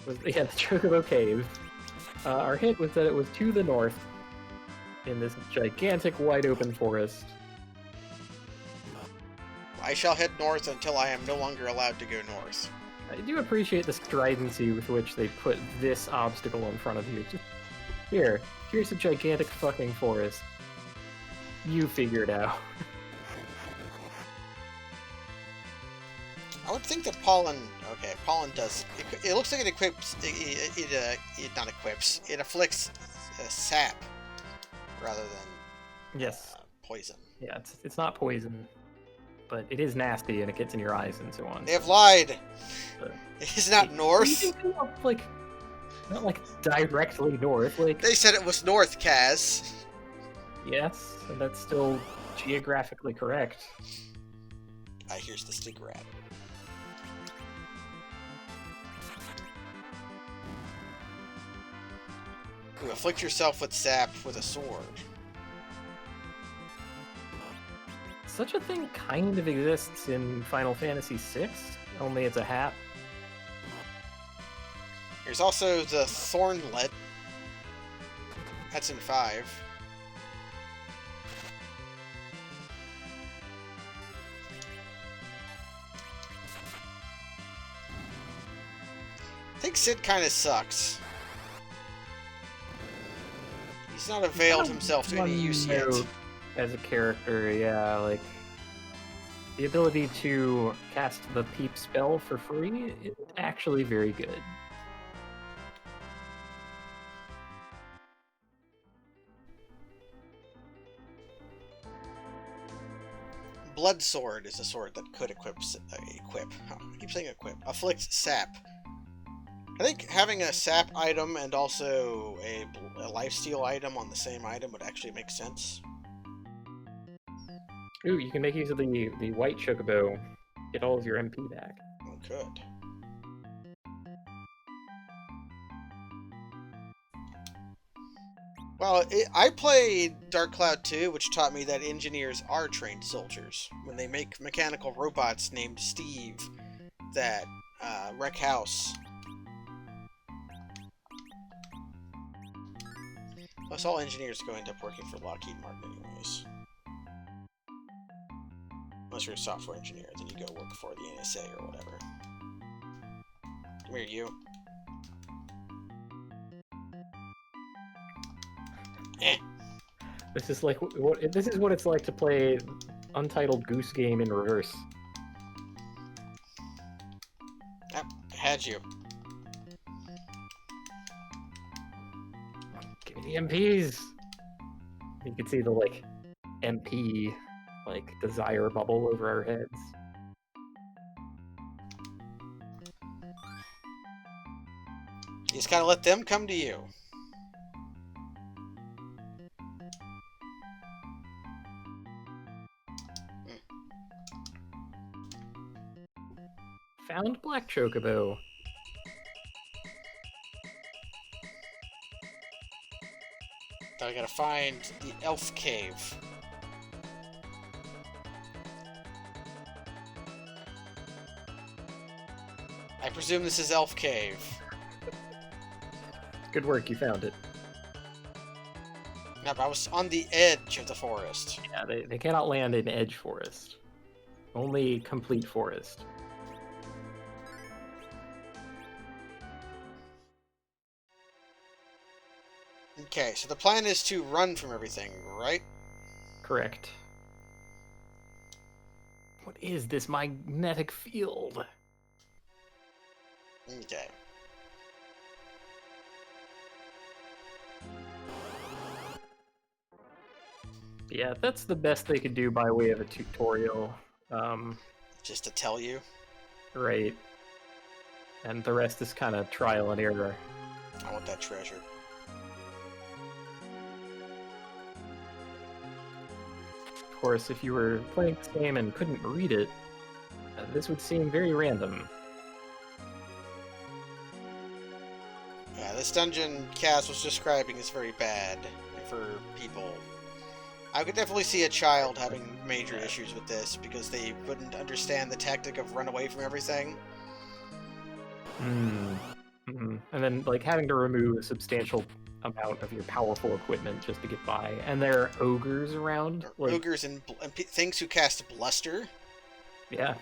was, yeah, the Chocobo Cave. Our hint was that it was to the north, in this gigantic, wide-open forest. I shall head north until I am no longer allowed to go north. I do appreciate the stridency with which they put this obstacle in front of you. Just, here's a gigantic fucking forest. You figure it out. I would think that Pollen... Okay, Pollen does... It looks like it equips... It not equips. It afflicts sap rather than yes. Poison. Yeah, it's not poison. but it is nasty and it gets in your eyes and so on. They have lied. It's not north. Like, not like directly north. Like they said it was north, Kaz. Yes, and that's still geographically correct. Here's the stink rat. Ooh, afflict yourself with sap with a sword. Such a thing kind of exists in Final Fantasy VI, only it's a hat. There's also the Thornlet. That's in 5. I think Cid kind of sucks. He's not availed himself to any use yet. As a character, yeah, like the ability to cast the Peep spell for free is actually very good. Blood Sword is a sword that could equip. I keep saying equip. Afflict sap. I think having a sap item and also a lifesteal item on the same item would actually make sense. Ooh, you can make use of the white chocobo. Get all of your MP back. Oh, good. Well, I played Dark Cloud 2, which taught me that engineers are trained soldiers. When they make mechanical robots named Steve that wreck house. Plus, all engineers go end up working for Lockheed Martin anyways. Unless you're a software engineer, then you go work for the NSA or whatever. Come here, you. Eh. This is like this is what it's like to play Untitled Goose Game in reverse. Yep, I had you. Give me the MPs. You can see the like MP like desire bubble over our heads. You just gotta let them come to you. Found Black Chocobo. Now I gotta find the Elf Cave. I presume this is Elf Cave. Good work, you found it. No, but I was on the edge of the forest. Yeah, they cannot land in Edge Forest. Only complete forest. Okay, so the plan is to run from everything, right? Correct. What is this magnetic field? Okay. Yeah, that's the best they could do by way of a tutorial. Just to tell you? Right. And the rest is kind of trial and error. I want that treasure. Of course, if you were playing this game and couldn't read it, this would seem very random. Yeah, this dungeon Cass was describing is very bad for people. I could definitely see a child having major issues with this because they wouldn't understand the tactic of run away from everything. And then, like, having to remove a substantial amount of your powerful equipment just to get by. And there are ogres around. Like... Ogres and things who cast bluster. Yeah.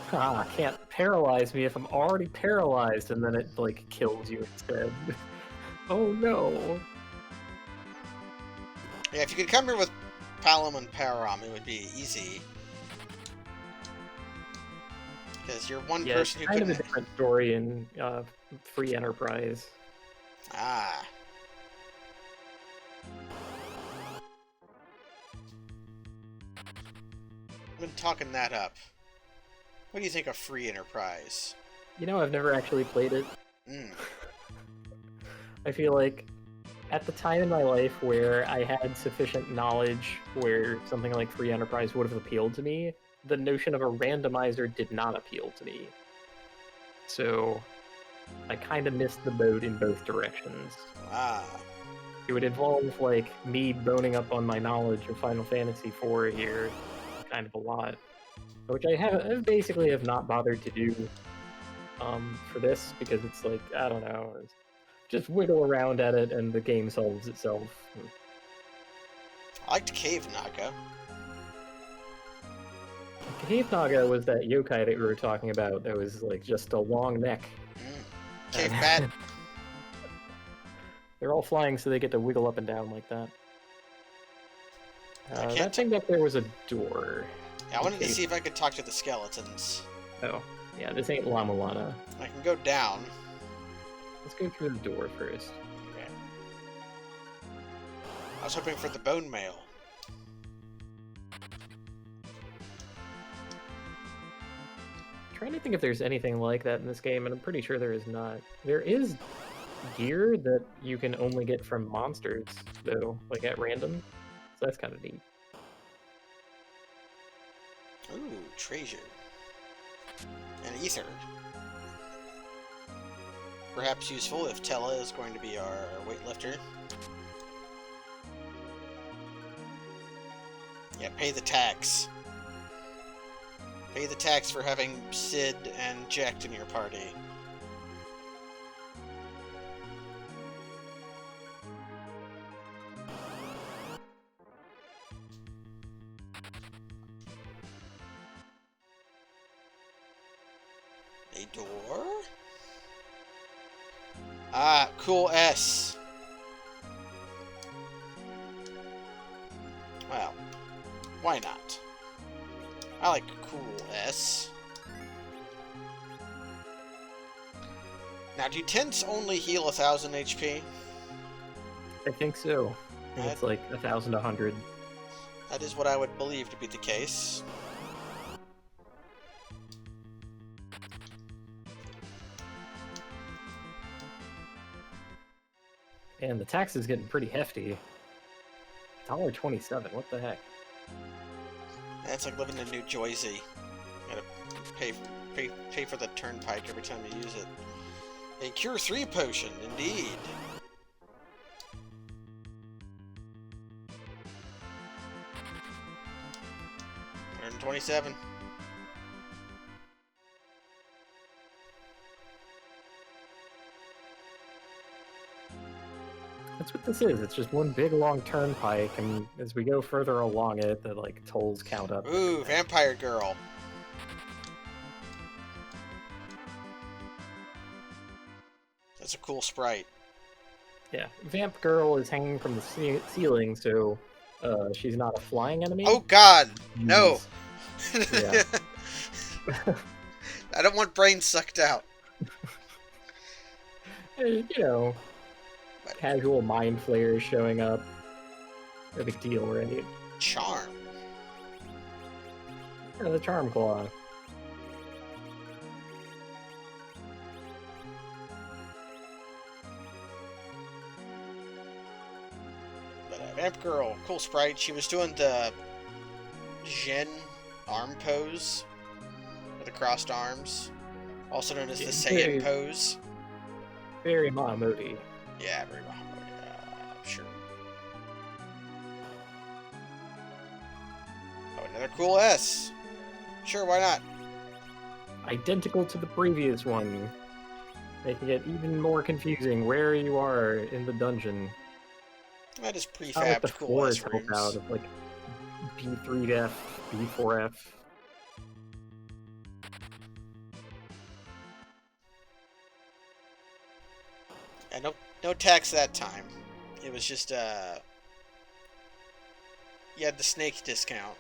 Can't paralyze me if I'm already paralyzed, and then it, like, kills you instead. Oh no. Yeah, if you could come here with Palom and Param, it would be easy. Because you're one person who couldn't... It's kind of a different story in Free Enterprise. Ah. been talking that up. What do you think of Free Enterprise? You know, I've never actually played it. I feel like at the time in my life where I had sufficient knowledge where something like Free Enterprise would have appealed to me, the notion of a randomizer did not appeal to me. So I kind of missed the boat in both directions. Ah. It would involve, like, me boning up on my knowledge of Final Fantasy IV here kind of a lot. Which I basically have not bothered to do for this, because it's like, I don't know, just wiggle around at it and the game solves itself. I liked Cave Naga. Cave Naga was that yokai that we were talking about that was like just a long neck. Cave Bat. They're all flying, so they get to wiggle up and down like that. That thing back there was a door. Yeah, I wanted to see if I could talk to the skeletons. Oh, yeah, this ain't La Mulana. I can go down. Let's go through the door first. Okay. I was hoping for the bone mail. Trying to think if there's anything like that in this game, and I'm pretty sure there is not. There is gear that you can only get from monsters, though, like at random. So that's kind of neat. Ooh, treasure. And ether. Perhaps useful if Tella is going to be our weightlifter. Yeah, pay the tax. Pay the tax for having Sid and Jack in your party. A door? Ah, cool S. Well, why not? I like cool S. Now, do tents only heal 1,000 HP? I think so. It's like 1,000 to 100. That is what I would believe to be the case. And the tax is getting pretty hefty. $1.27, what the heck? That's like living in New Jersey. You gotta pay for the turnpike every time you use it. A Cure 3 potion, indeed. $127. That's what this is. It's just one big long turnpike, and as we go further along it, the like tolls count up. Ooh, Vampire Girl. That's a cool sprite. Yeah, Vamp Girl is hanging from the ceiling, so she's not a flying enemy. Oh God, no! Yeah. I don't want brains sucked out. You know, casual mind flayers showing up. No big deal, right? Charm. Yeah, the Charm Claw. Vamp Girl, cool sprite. She was doing the Jin arm pose with the crossed arms, also known as the Saiyan pose. Very Mahamudi. Yeah, very Mahamudi. Sure. Oh, another cool S. Sure, why not? Identical to the previous one, making it even more confusing where you are in the dungeon. That is prefabbed like cool S help rooms. out of like B3F, B4F. And no tax that time. It was just you had the snake discount.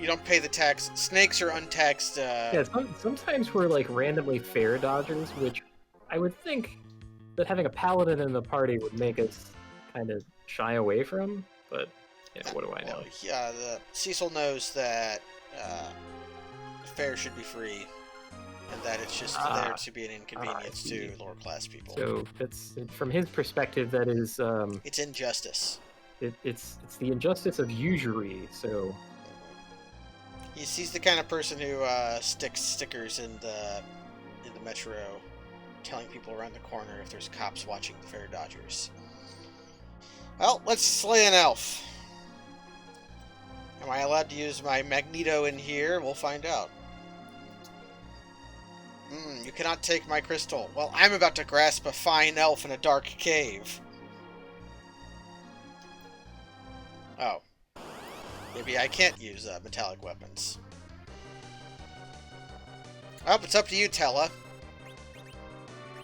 You don't pay the tax. Snakes are untaxed. Yeah, sometimes we're like randomly fare dodgers, which I would think that having a paladin in the party would make us kind of shy away from, but Yeah, what do I know? Well, yeah, Cecil knows that fare should be free, and that it's just there to be an inconvenience to lower class people. So that's from his perspective. That is, it's injustice. It's the injustice of usury. So he's the kind of person who sticks stickers in the metro, telling people around the corner if there's cops watching the fare dodgers. Well, let's slay an elf. Am I allowed to use my Magneto in here? We'll find out. You cannot take my crystal. Well, I'm about to grasp a fine elf in a dark cave. Oh. Maybe I can't use metallic weapons. Oh, it's up to you, Tella.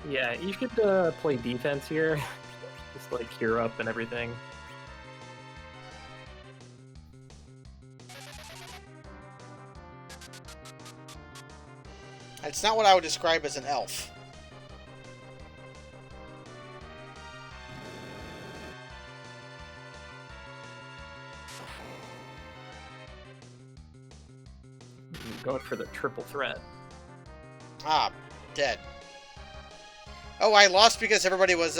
Yeah, you should play defense here. Just like cure up and everything. It's not what I would describe as an elf. Going for the triple threat. Ah, dead. Oh, I lost because everybody was,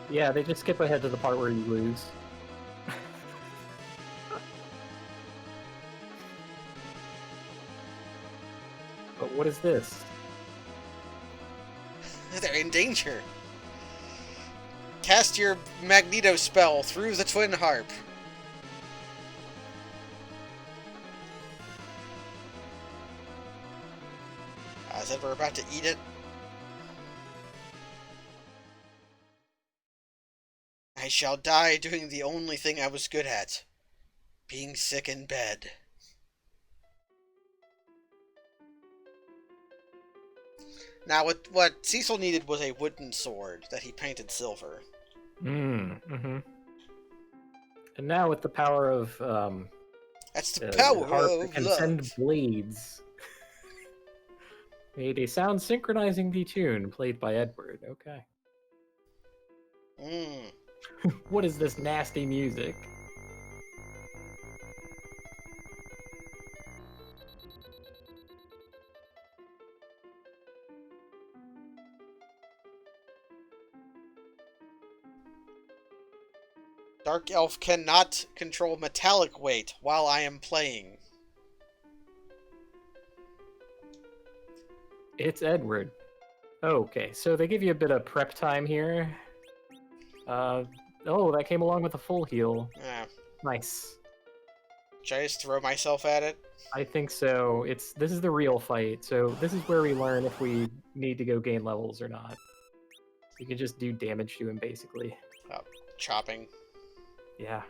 Yeah, they just skip ahead to the part where you lose. But what is this? They're in danger. Cast your Magneto spell through the Twin Harp. As if we're about to eat it. I shall die doing the only thing I was good at. Being sick in bed. Now, what Cecil needed was a wooden sword that he painted silver. Mm-hmm. And now with the power of that's the power of can love. Send blades. Made a sound synchronizing the tune played by Edward. Okay. What is this nasty music? Dark Elf cannot control metallic weight while I am playing. It's Edward. Okay, so they give you a bit of prep time here. Oh, that came along with a full heal. Yeah. Nice. Should I just throw myself at it? I think so. This is the real fight, so this is where we learn if we need to go gain levels or not. You can just do damage to him, basically. Chopping. Yeah.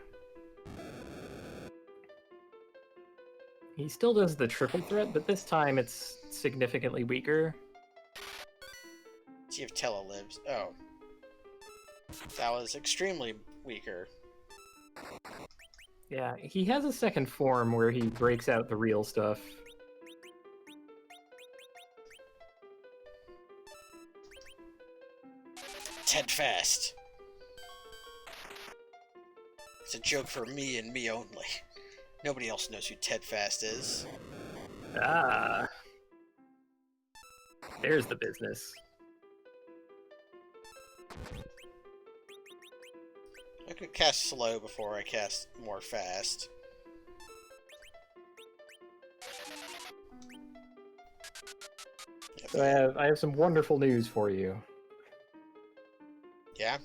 He still does the triple threat, but this time it's significantly weaker. See if Tella lives. Oh. That was extremely weaker. Yeah, he has a second form where he breaks out the real stuff. Ted Fast. It's a joke for me and me only. Nobody else knows who Ted Fast is. Ah. There's the business. I could cast slow before I cast more fast. So I have some wonderful news for you. Yeah?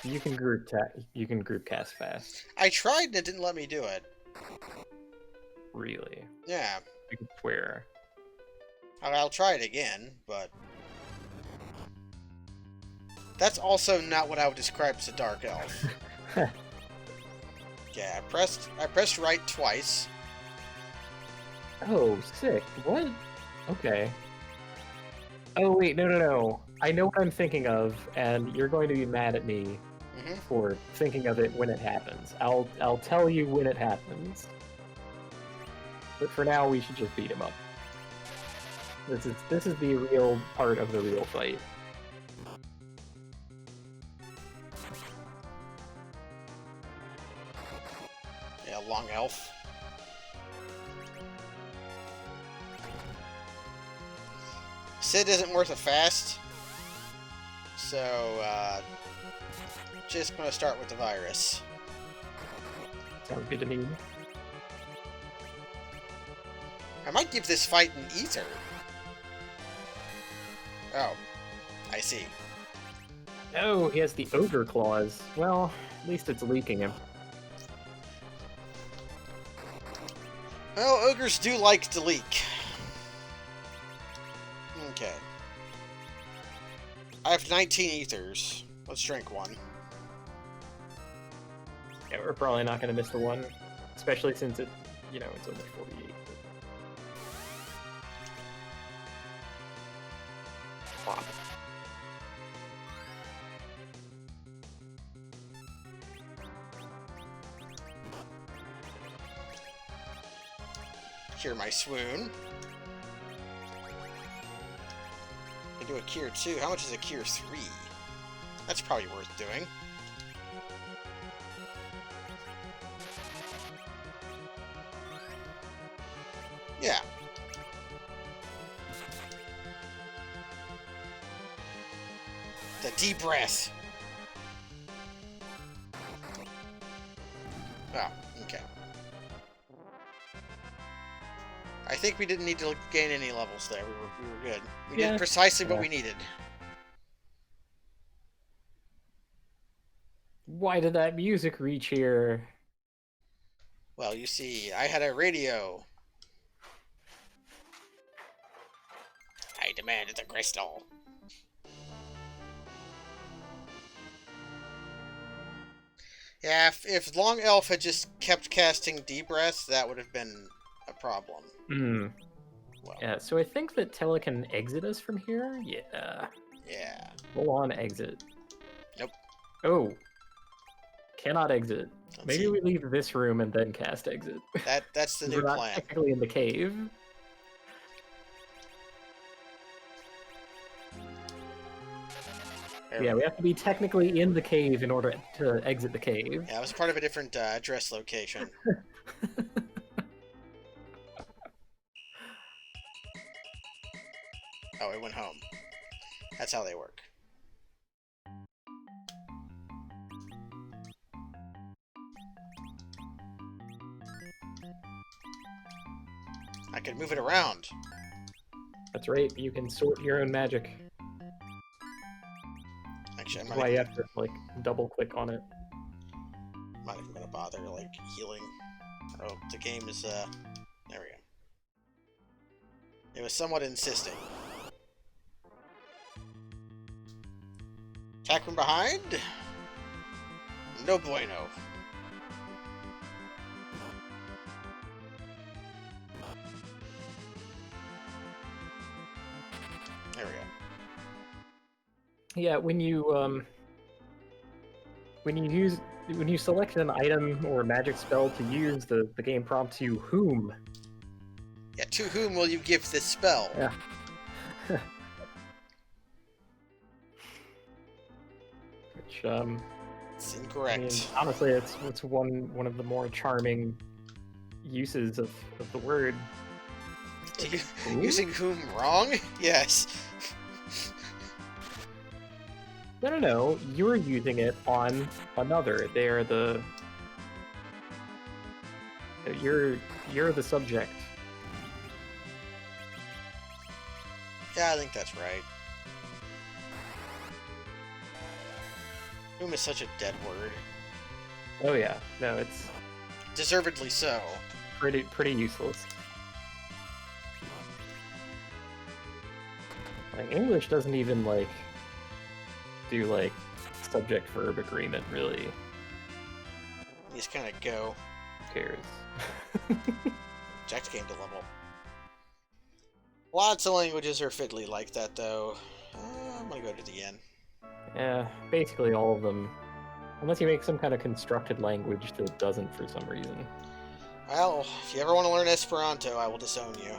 You can group cast fast. I tried and it didn't let me do it. Really? Yeah. I can swear. I'll try it again, but that's also not what I would describe as a dark elf. Yeah, I pressed right twice. Oh, sick. What? Okay. Oh wait, no. I know what I'm thinking of, and you're going to be mad at me for thinking of it when it happens. I'll tell you when it happens. But for now, we should just beat him up. This is the real part of the real fight. Sid isn't worth a fast. So, just gonna start with the virus. Sounds good to me. I might give this fight an ether. Oh, I see. Oh, he has the ogre claws. Well, at least it's leaking him. Well, ogres do like to leak. Okay. I have 19 ethers. Let's drink one. Yeah, we're probably not going to miss the one, especially since it, it's only 48. Wow. Cure my swoon. I do a cure 2. How much is a cure 3? That's probably worth doing. Yeah. The deep breath. Oh, okay. I think we didn't need to gain any levels there. We were good. We did precisely what we needed. Why did that music reach here? Well, you see, I had a radio. I demanded the crystal. Yeah, if Long Elf had just kept casting Deep Breath, that would have been a problem. Hmm. Well. Yeah, so I think that Tella can exit us from here? Yeah. Yeah. Full on exit. Nope. Oh. Cannot exit. Maybe we leave this room and then cast exit. That's the new plan. We're not technically in the cave. Yeah, we have to be technically in the cave in order to exit the cave. Yeah, it was part of a different address location. Oh, it went home. That's how they work. I can move it around. That's right, you can sort your own magic. Actually, that's why you have to, double click on it. I'm not even gonna bother, healing. Oh, the game is, there we go. It was somewhat insisting. Attack from behind? No bueno. There we go. Yeah, when you select an item or a magic spell to use, the game prompts you whom. Yeah, to whom will you give this spell? Yeah. Which it's incorrect. I mean, honestly, it's one of the more charming uses of the word. Using whom wrong? Yes. No. You're using it on another. They're the... You're the subject. Yeah, I think that's right. Whom is such a dead word. Oh yeah. No, it's... Deservedly so. Pretty useless. English doesn't even, do, subject-verb agreement, really. You just kind of go. Who cares? Jack's came to level. Lots of languages are fiddly like that, though. I'm gonna go to the end. Yeah, basically all of them. Unless you make some kind of constructed language that doesn't for some reason. Well, if you ever want to learn Esperanto, I will disown you.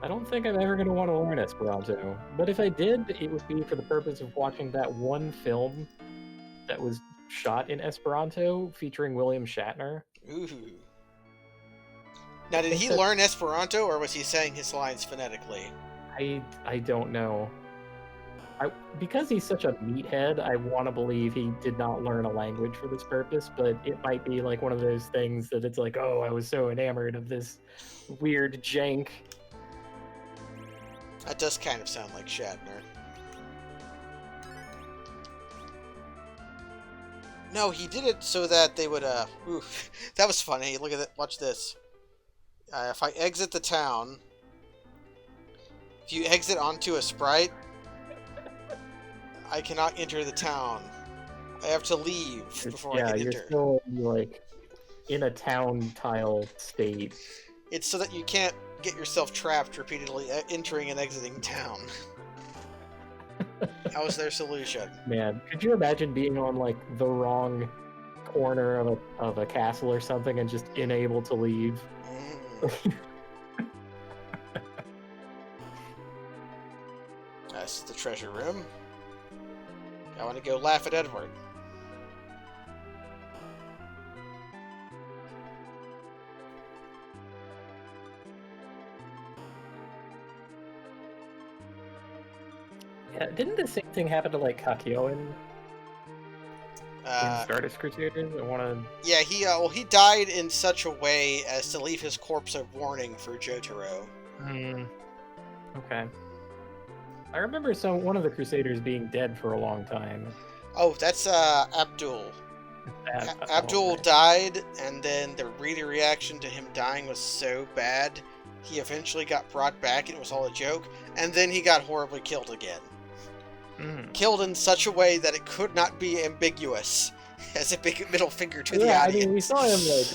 I don't think I'm ever going to want to learn Esperanto. But if I did, it would be for the purpose of watching that one film that was shot in Esperanto featuring William Shatner. Ooh. Now, did he learn Esperanto, or was he saying his lines phonetically? I don't know. Because he's such a meathead, I want to believe he did not learn a language for this purpose, but it might be like one of those things that it's like, oh, I was so enamored of this weird jank. That does kind of sound like Shatner. No, he did it so that they would, oof. That was funny. Look at it. Watch this. If I exit the town, if you exit onto a sprite, I cannot enter the town. I have to leave before I can enter. Yeah, you're still, like, in a town tile state. It's so that you can't get yourself trapped repeatedly entering and exiting town. That was their solution. Man, could you imagine being on, like, the wrong corner of a castle or something and just unable to leave? This is the treasure room. I want to go laugh at Edward. Yeah, didn't the same thing happen to, like, Kakyoin in Stardust Crusaders? Yeah, he died in such a way as to leave his corpse a warning for Jotaro. Okay. I remember one of the Crusaders being dead for a long time. Oh, that's Abdul. Abdul died, and then the reader reaction to him dying was so bad, he eventually got brought back and it was all a joke, and then he got horribly killed again. Killed in such a way that it could not be ambiguous as a big middle finger to the audience. I mean, we saw him like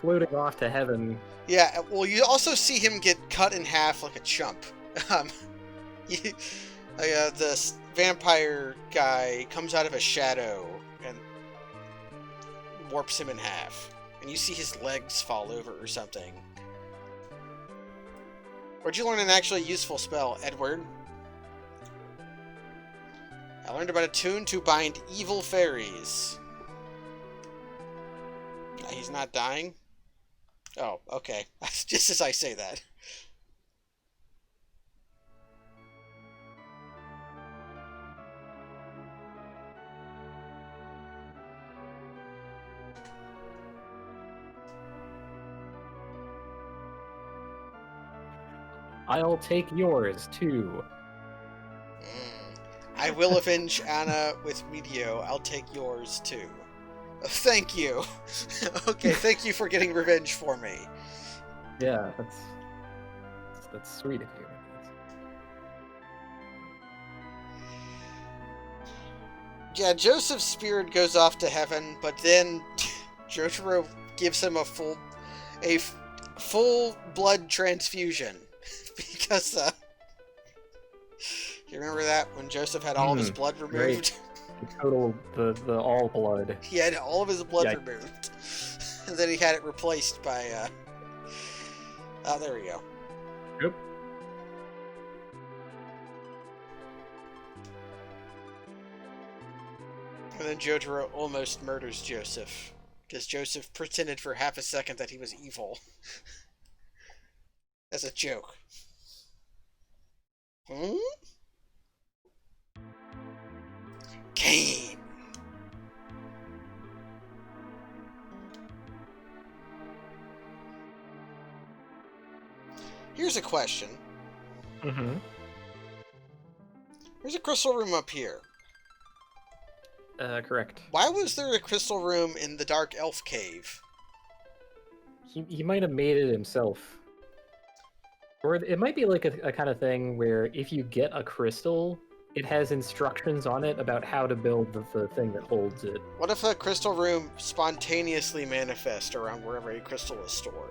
floating off to heaven. Yeah, well, you also see him get cut in half like a chump. The vampire guy comes out of a shadow and warps him in half, and you see his legs fall over or something. Where'd you learn an actually useful spell, Edward? I learned about a tune to bind evil fairies. He's not dying? Oh, okay. Just as I say that. I'll take yours, too. I will avenge Anna with Medio. I'll take yours, too. Thank you. Okay, thank you for getting revenge for me. Yeah, that's sweet of you. Yeah, Joseph's spirit goes off to heaven, but then Jotaro gives him a full blood transfusion. Because, you remember that when Joseph had all of his blood removed? Total, the all blood. He had all of his blood removed. And then he had it replaced by, oh, there we go. Yep. And then Jotaro almost murders Joseph. Because Joseph pretended for half a second that he was evil. As a joke. Cain. Here's a question. There's a crystal room up here. Correct. Why was there a crystal room in the Dark Elf Cave? He might have made it himself. Or it might be like a kind of thing where if you get a crystal, it has instructions on it about how to build the thing that holds it. What if a crystal room spontaneously manifests around wherever a crystal is stored?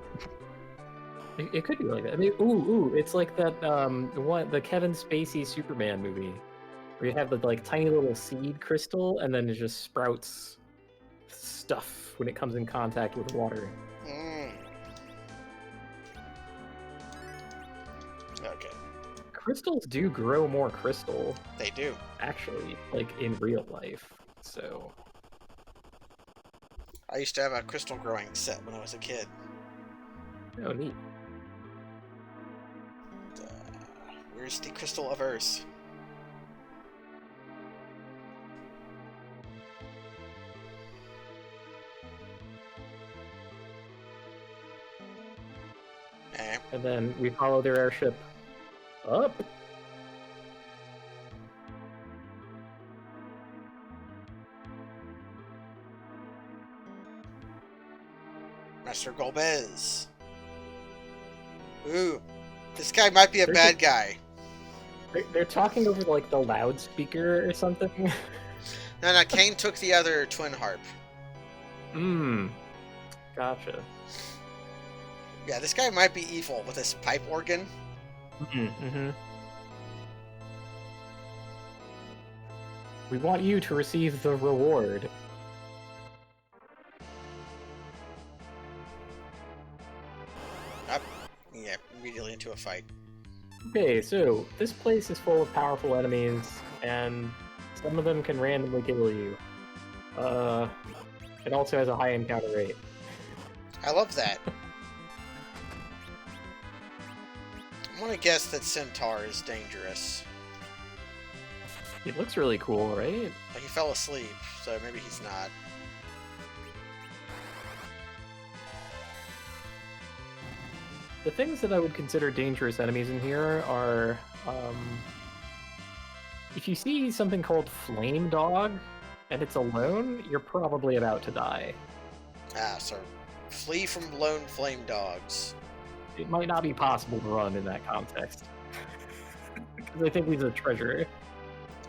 It could be like that. I mean, ooh, it's like that the Kevin Spacey Superman movie, where you have the like tiny little seed crystal, and then it just sprouts stuff when it comes in contact with water. Okay. Crystals do grow more crystal. They do. Actually, like in real life. So. I used to have a crystal growing set when I was a kid. Oh, neat. Where's the Crystal of Earth? And then we follow their airship up. Master Golbez. Ooh, this guy might be a bad guy. They're talking over like the loudspeaker or something. No, Kane took the other twin harp. Gotcha. Yeah, this guy might be evil with his pipe organ. We want you to receive the reward. Yeah, immediately into a fight. Okay, so this place is full of powerful enemies, and some of them can randomly kill you. It also has a high encounter rate. I love that. I'm gonna guess that Centaur is dangerous. It looks really cool, right? Like he fell asleep, so maybe he's not. The things that I would consider dangerous enemies in here are, if you see something called Flame Dog, and it's alone, you're probably about to die. So flee from lone flame dogs. It might not be possible to run in that context. Because I think he's a treasure.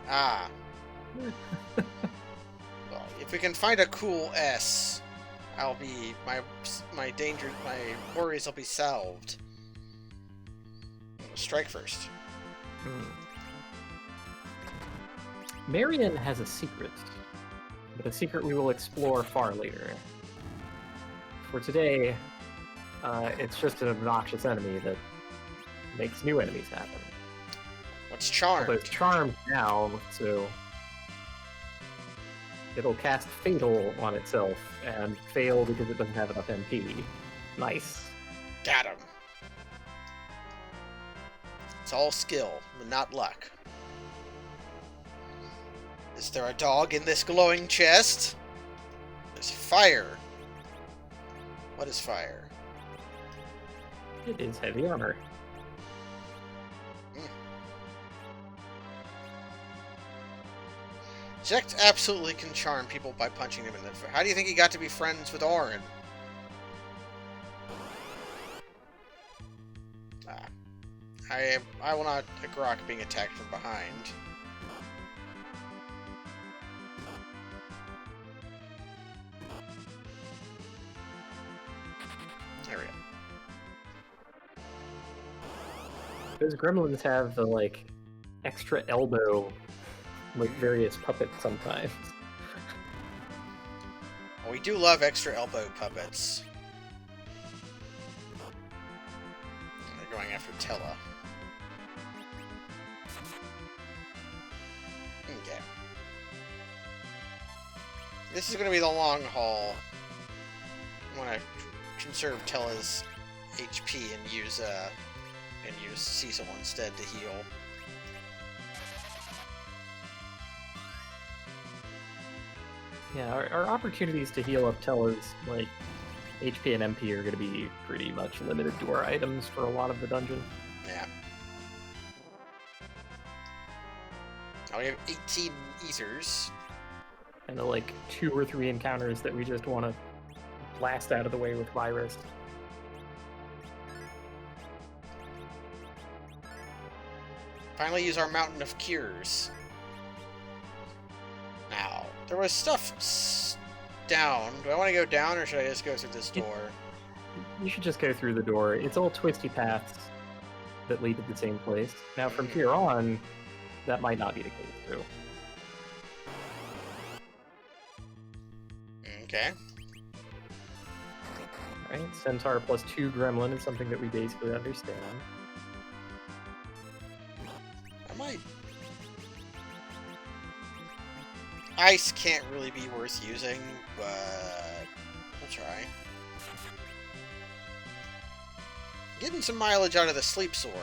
Well, if we can find a cool S, I'll be my worries will be solved. Strike first. Marion has a secret, but a secret we will explore far later. For today, it's just an obnoxious enemy that makes new enemies happen. What's charmed? But it's charmed now, so it'll cast Fatal on itself and fail because it doesn't have enough MP. Nice. Got him. It's all skill, but not luck. Is there a dog in this glowing chest? There's fire. What is fire? It is heavy armor. Zect absolutely can charm people by punching them in the face. How do you think he got to be friends with Auron? I will not Grok being attacked from behind. There we go. Those gremlins have the, like, extra elbow, like, various puppets sometimes. Well, we do love extra elbow puppets. They're going after Tella. Okay. This is going to be the long haul. I want to conserve Tella's HP and use Cecil instead to heal. Yeah, our opportunities to heal up Tella's, like, HP and MP are going to be pretty much limited to our items for a lot of the dungeon. Yeah. Now we have 18 ethers. And the, like, 2 or 3 encounters that we just want to blast out of the way with Virus. Finally use our Mountain of Cures. Now, there was stuff down. Do I want to go down, or should I just go through this door? You should just go through the door. It's all twisty paths that lead to the same place. Now, from here on, that might not be the case, too. Okay. Alright, Centaur plus 2 Gremlin is something that we basically understand. Ice can't really be worth using, but we'll try. Getting some mileage out of the Sleep Sword.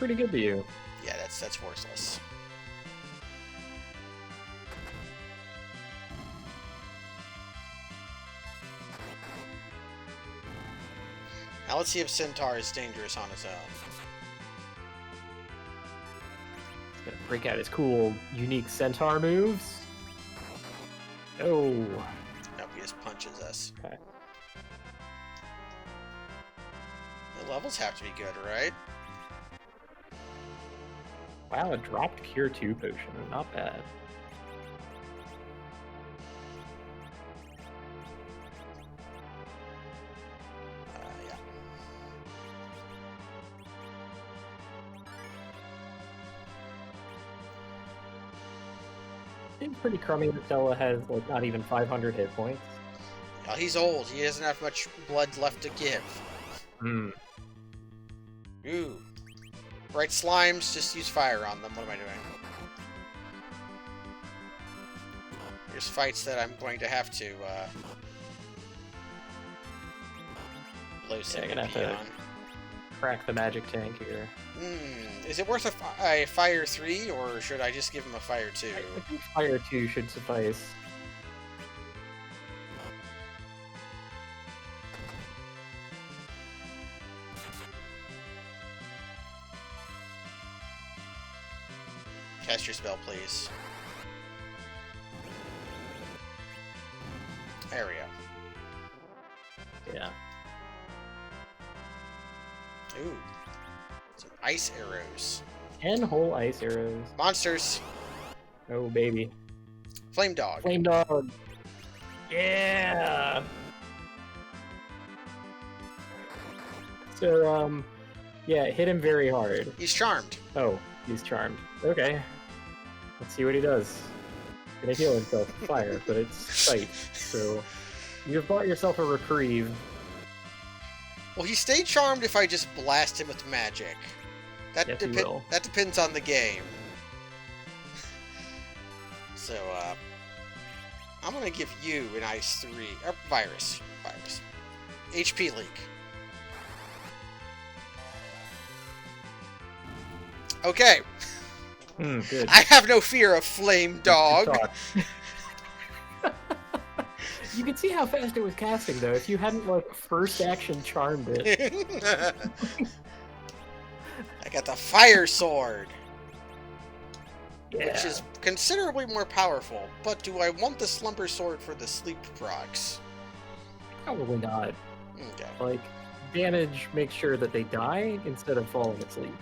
pretty good to you. Yeah, that's worthless. Now let's see if Centaur is dangerous on his own. He's gonna break out his cool, unique Centaur moves. Oh. Nope, he just punches us. Okay. The levels have to be good, right? Wow, a dropped Cure 2 potion. Not bad. Yeah. Seems pretty crummy that Stella has like not even 500 hit points. Well, he's old. He doesn't have much blood left to give. Hmm. Ooh. Right, slimes, just use fire on them. What am I doing? There's fights that I'm going to have to, blow some gonna have to crack the magic tank here. Is it worth a fire 3, or should I just give him a fire 2? I think fire 2 should suffice. Cast your spell, please. There we go. Yeah. Ooh. Some ice arrows. 10 whole ice arrows. Monsters. Oh, baby. Flame dog. Flame dog. Yeah. So, yeah, hit him very hard. He's charmed. Oh, he's charmed. Okay. Let's see what he does. Gonna heal himself with fire, but it's sight. So, you've bought yourself a reprieve. Well, he stayed charmed if I just blast him with magic. That that depends on the game. So, I'm gonna give you an ice 3 or virus. HP leak. Okay. Good. I have no fear of flame dog. You can see how fast it was casting, though. If you hadn't, like, first action charmed it. I got the fire sword. Yeah. Which is considerably more powerful. But do I want the slumber sword for the sleep procs? Probably not. Okay. Like, damage makes sure that they die instead of falling asleep.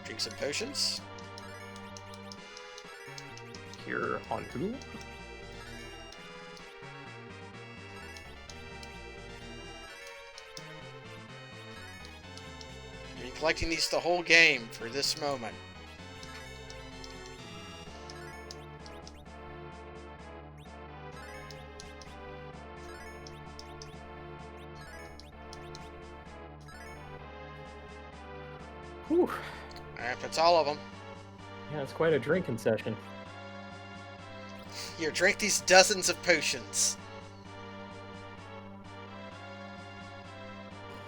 Drink some potions. Cure on who? I've been collecting these the whole game for this moment. Whew. Alright, that's all of them. Yeah, it's quite a drinking session. Here, drink these dozens of potions.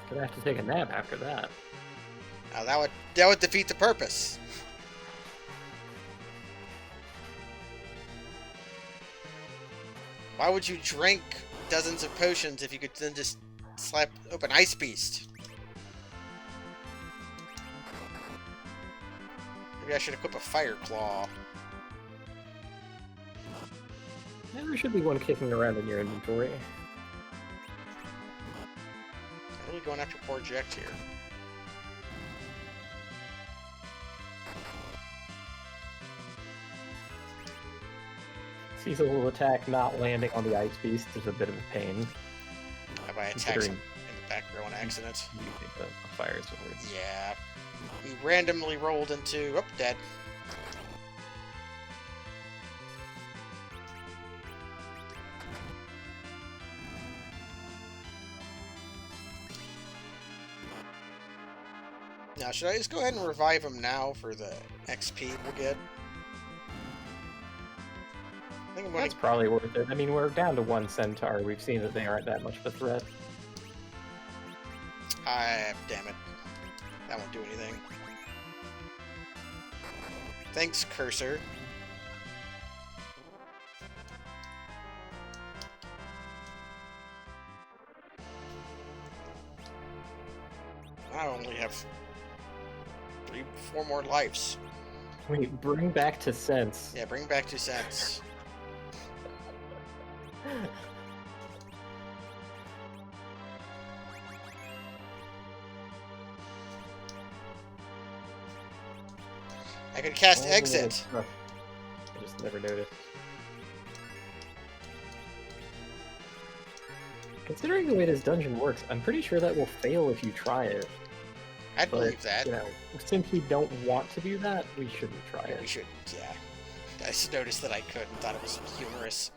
Gonna have to take a nap after that. Now that would defeat the purpose. Why would you drink dozens of potions if you could then just slap open Ice Beast? Maybe I should equip a Fire Claw. Yeah, there should be one kicking around in your inventory. I'm really going after poor Jecht here. Cecil's attack not landing on the Ice Beast is a bit of a pain. Have I attacked him in the back row on accident? Using the fire sword. Yeah. He randomly rolled into... Oh, dead. Now, should I just go ahead and revive him now for the XP we'll get? I think I'm going That's probably worth it. I mean, we're down to one Centaur. We've seen that they aren't that much of a threat. Damn it. That won't do anything. Thanks, cursor. I only have 4 more lives. Wait, bring back to sense. Yeah, bring back to sense. I could cast exit. I just never noticed. Considering the way this dungeon works, I'm pretty sure that will fail if you try it. I'd believe that. You know, since we don't want to do that, we shouldn't try it. We shouldn't, yeah. I just noticed that I could and thought it was humorous.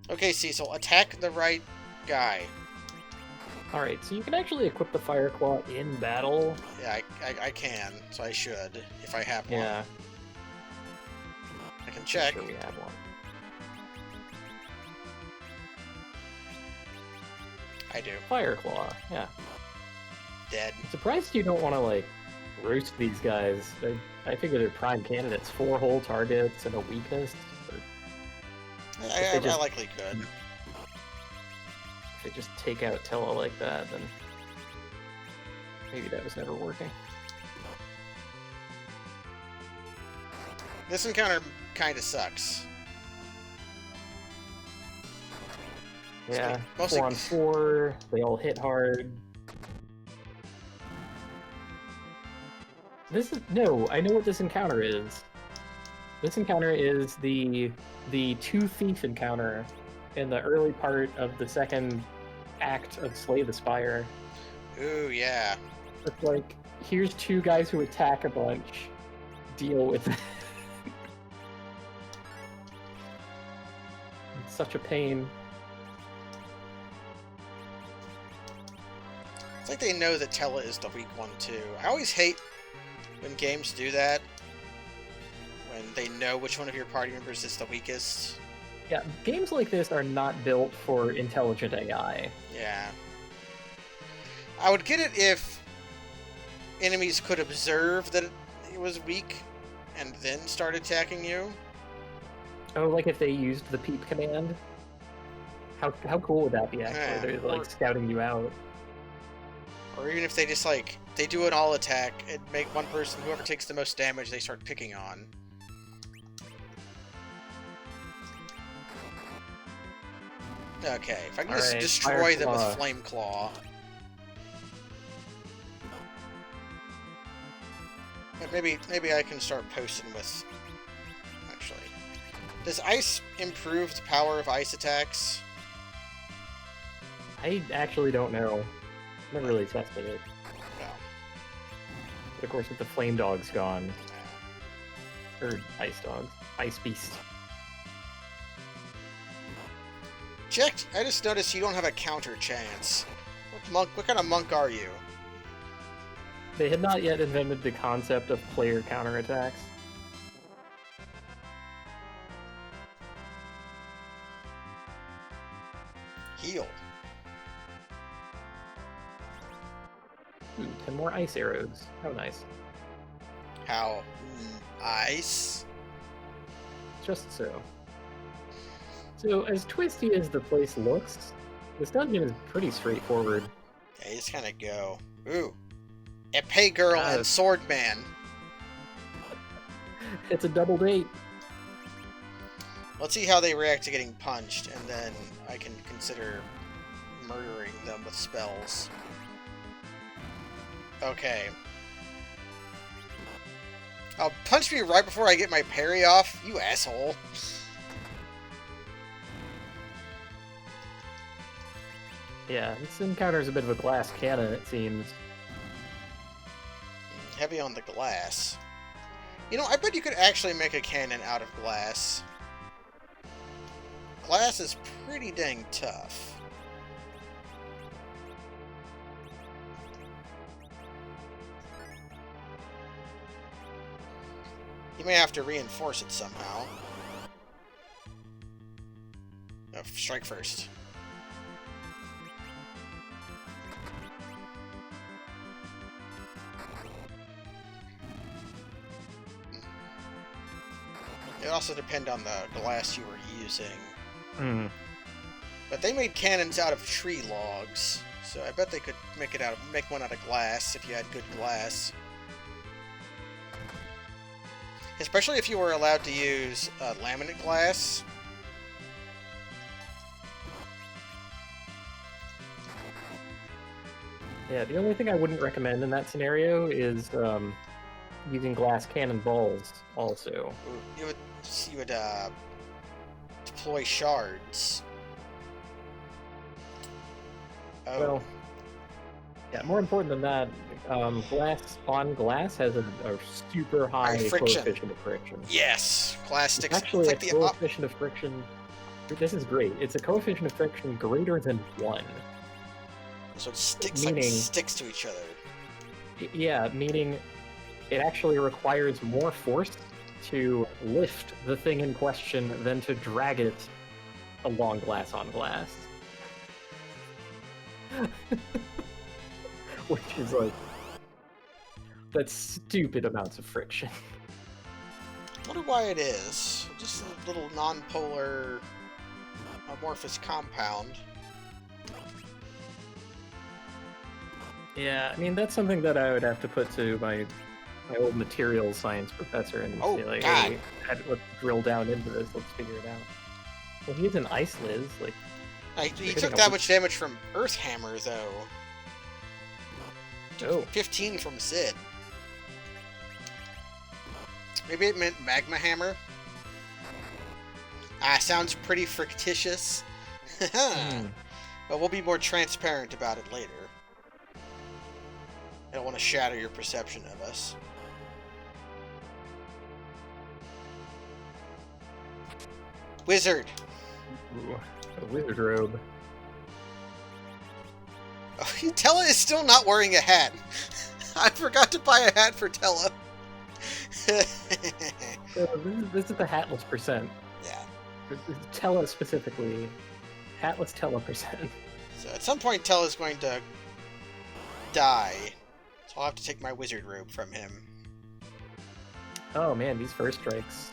Okay, Cecil, attack the right guy. Alright, so you can actually equip the Fire Claw in battle. Yeah, I can, so I should, if I have one. Yeah. I can check. Sure we have one. I do. Fire Claw, yeah. Dead. I'm surprised you don't want to, like, roast these guys. I figure they're prime candidates. 4 whole targets and a weakness. I likely could. If they just take out Tella like that, then maybe that was never working. This encounter kind of sucks. Yeah, mostly 4 on 4, they all hit hard. I know what this encounter is. This encounter is the 2 thief encounter in the early part of the second act of Slay the Spire. Ooh, yeah. It's like, here's 2 guys who attack a bunch. Deal with it. It's such a pain. It's like they know that Tella is the weak one, too. I always hate when games do that. When they know which one of your party members is the weakest. Yeah, games like this are not built for intelligent AI. Yeah. I would get it if enemies could observe that it was weak and then start attacking you. Oh, like if they used the peep command? How cool would that be, actually? Yeah. They're, like, scouting you out. Or even if they just, like, they do an all attack and make one person, whoever takes the most damage, they start picking on. Okay, if I can just destroy them with Flame Claw. Maybe I can start posting with... Actually. Does ice improve the power of ice attacks? I actually don't know. Never really tested it. No. But of course, with the Flame Dogs gone... Or Ice Dogs. Ice Beast. Checked. I just noticed you don't have a counter chance. What kind of monk are you? They had not yet invented the concept of player counterattacks. Heal. Ooh, 10 more ice arrows. How nice. How nice? Just so. So, as twisty as the place looks, this dungeon is pretty straightforward. Yeah, you just kind of go. Ooh. Epee Girl and Swordman. It's a double date. Let's see how they react to getting punched, and then I can consider murdering them with spells. Okay. Oh, punch me right before I get my parry off? You asshole. Yeah, this encounter is a bit of a glass cannon, it seems. Heavy on the glass. You know, I bet you could actually make a cannon out of glass. Glass is pretty dang tough. You may have to reinforce it somehow. Oh, strike first. also depend on the glass you were using. Hmm. But they made cannons out of tree logs, so I bet they could make one out of glass if you had good glass. Especially if you were allowed to use laminate glass. Yeah, the only thing I wouldn't recommend in that scenario is using glass cannonballs also. You would deploy shards. Oh. Well, yeah, more important than that, glass on glass has a super high coefficient of friction. Yes, glass sticks. Actually, it's like a coefficient of friction. This is great. It's a coefficient of friction greater than 1. So it sticks to each other. Yeah, meaning it actually requires more force to lift the thing in question than to drag it along glass on glass. Which is like... that's stupid amounts of friction. I wonder why it is. Just a little non-polar amorphous compound. Yeah, I mean, that's something that I would have to put to my old materials science professor and say, like, hey, let's drill down into this, let's figure it out. Well, he's an ice Liz, like... he took that much damage from Earth Hammer, though. Oh. 15 from Sid. Maybe it meant Magma Hammer? Sounds pretty fictitious. But we'll be more transparent about it later. I don't want to shatter your perception of us. Wizard! Ooh, a wizard robe. Oh, Tella is still not wearing a hat. I forgot to buy a hat for Tella. This is the hatless percent. Yeah. Tella specifically. Hatless Tella percent. So at some point Tella's going to die. So I'll have to take my wizard robe from him. Oh man, these first strikes.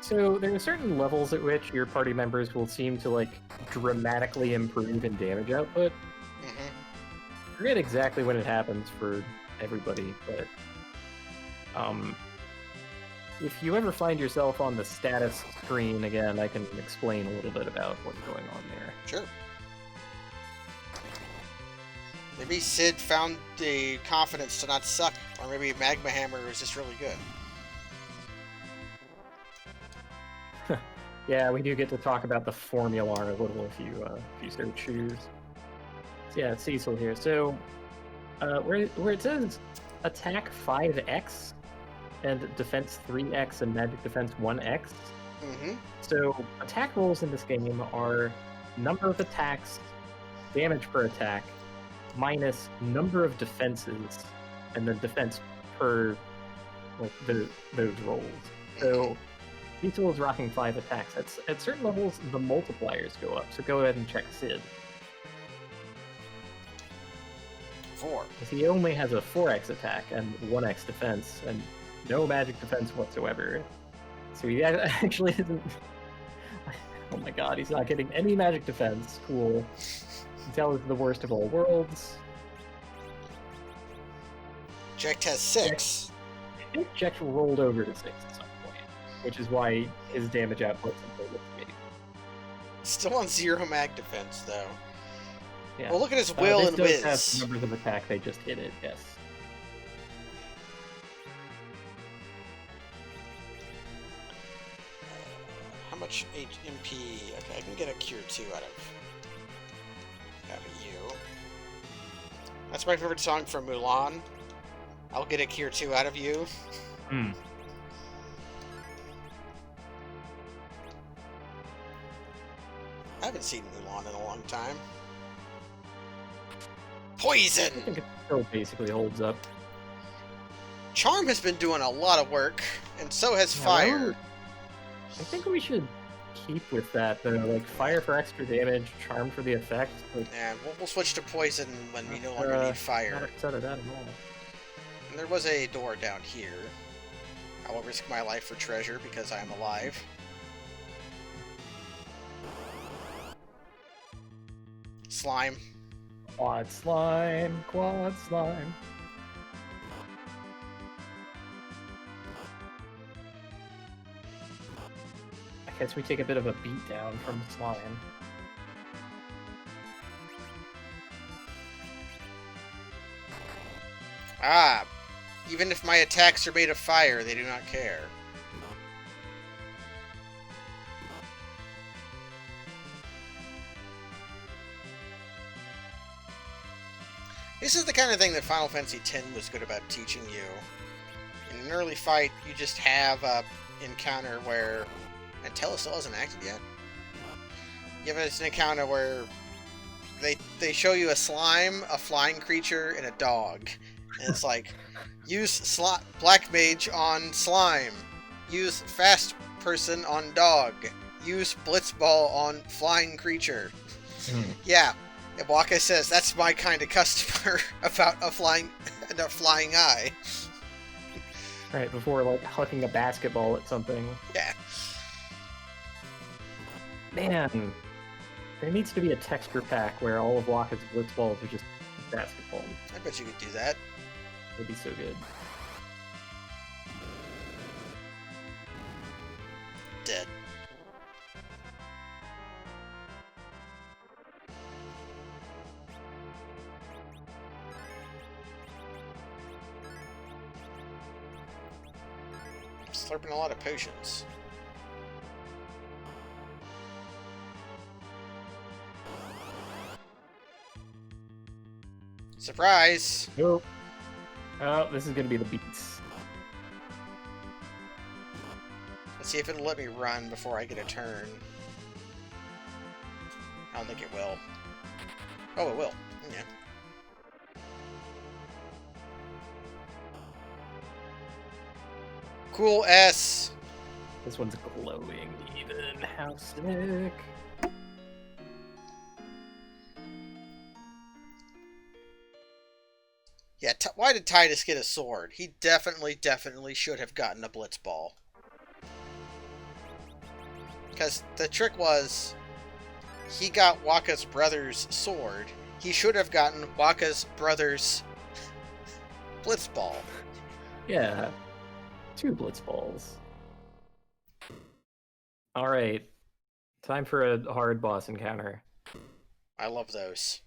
So there are certain levels at which your party members will seem to like dramatically improve in damage output. I forget exactly when it happens for everybody, but if you ever find yourself on the status screen again, I can explain a little bit about what's going on there. Sure. Maybe Sid found the confidence to not suck, or maybe Magma Hammer is just really good. Yeah, we do get to talk about the formula a little if you so choose. So yeah, Cecil here. So where it says attack 5x and defense 3x and magic defense 1x. So attack rolls in this game are number of attacks, damage per attack, minus number of defenses, and then defense per like those rolls. So Cecil is rocking 5 attacks. At certain levels, the multipliers go up. So go ahead and check Sid. 4. Because he only has a 4x attack and 1x defense, and no magic defense whatsoever. So he actually isn't... Oh my god, he's not getting any magic defense. Cool. Tell is the worst of all worlds. Jekt has 6. I think Jekt rolled over to 6 at some point, which is why his damage output's important to me. Still on 0 mag defense, though. Yeah. Well, look at his will and whiz. Have numbers of attack, they just hit it, yes. How much MP? Okay, I can get a Cure 2 out of you. That's my favorite song from Mulan. I'll get a Cure 2 out of you. Hmm. I haven't seen Mulan in a long time. Poison! I think it still basically holds up. Charm has been doing a lot of work, and so has Fire. I think we should keep with that, though. Like, Fire for extra damage, Charm for the effect. Like, yeah, we'll switch to Poison when we no longer need Fire. Not excited at all. And there was a door down here. I will risk my life for treasure because I am alive. Slime. Quad slime, quad slime. I guess we take a bit of a beat down from slime. Ah, even if my attacks are made of fire, they do not care. This is the kind of thing that Final Fantasy X was good about teaching you. In an early fight, you just have a encounter where... Antella still hasn't acted yet? You have an encounter where they show you a slime, a flying creature, and a dog. And it's like, use Black Mage on slime. Use Fast Person on dog. Use Blitzball on flying creature. Yeah. Wakka says, that's my kind of customer about a flying eye. Right, before, like, hucking a basketball at something. Yeah. Man, there needs to be a texture pack where all of Wakka's Blitzballs are just basketballs. I bet you could do that. It'd be so good. Dead. Slurping a lot of potions. Surprise! Nope. Oh, this is gonna be the beats. Let's see if it'll let me run before I get a turn. I don't think it will. Oh, it will. Yeah. Cool S. This one's glowing even. How sick. Yeah, why did Tidus get a sword? He definitely should have gotten a Blitzball. Because the trick was, he got Wakka's brother's sword. He should have gotten Wakka's brother's Blitzball. Yeah. 2 Blitzballs. Alright. Time for a hard boss encounter. I love those.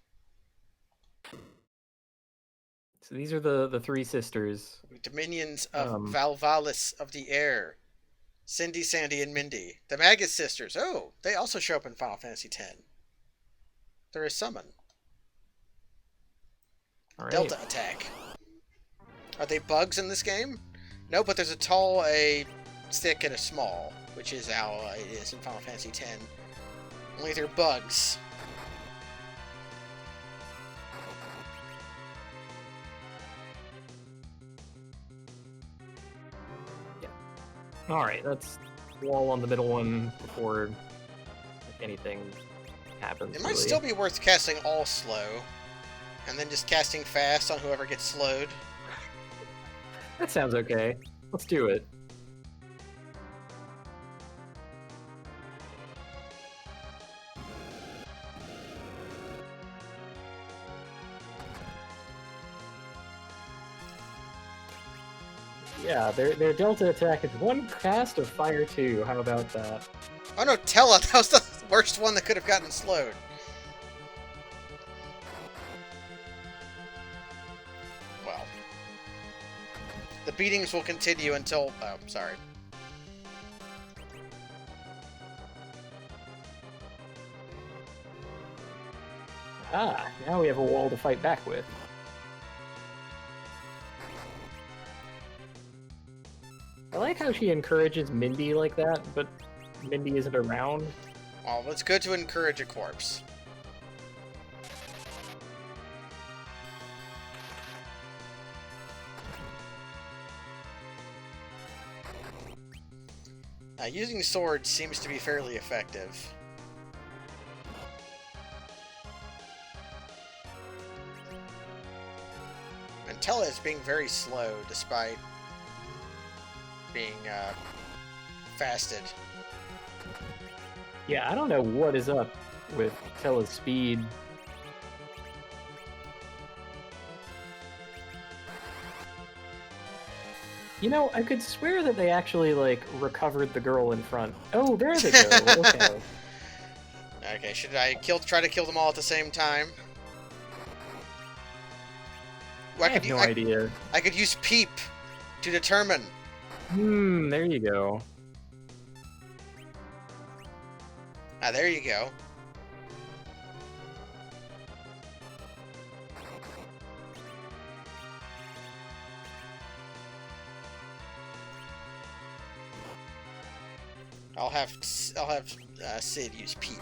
So these are the 3 sisters. Dominions of Valvalis of the Air. Cindy, Sandy, and Mindy. The Magus sisters. Oh, they also show up in Final Fantasy X. They're a summon. Right. Delta attack. Are they bugs in this game? No, but there's a tall, a thick, and a small, which is how it is in Final Fantasy X. Only they're bugs. Yeah. Alright, let's wall on the middle one before anything happens. It might still be worth casting all slow, and then just casting fast on whoever gets slowed. That sounds okay. Let's do it. Yeah, their Delta attack is 1 cast of Fire 2. How about that? Oh no, Tella! That was the worst one that could have gotten slowed. Well. The beatings will continue until... Oh, sorry. Ah, now we have a wall to fight back with. I like how she encourages Mindy like that, but Mindy isn't around. Well, it's good to encourage a corpse. Using swords seems to be fairly effective. And Tella is being very slow, despite being fasted. Yeah, I don't know what is up with Tella's speed. You know, I could swear that they actually, like, recovered the girl in front. Oh, there they go. Okay. Okay, should I try to kill them all at the same time? I have no idea. I could use Peep to determine. There you go. Ah, there you go. I'll have Sid use Peep.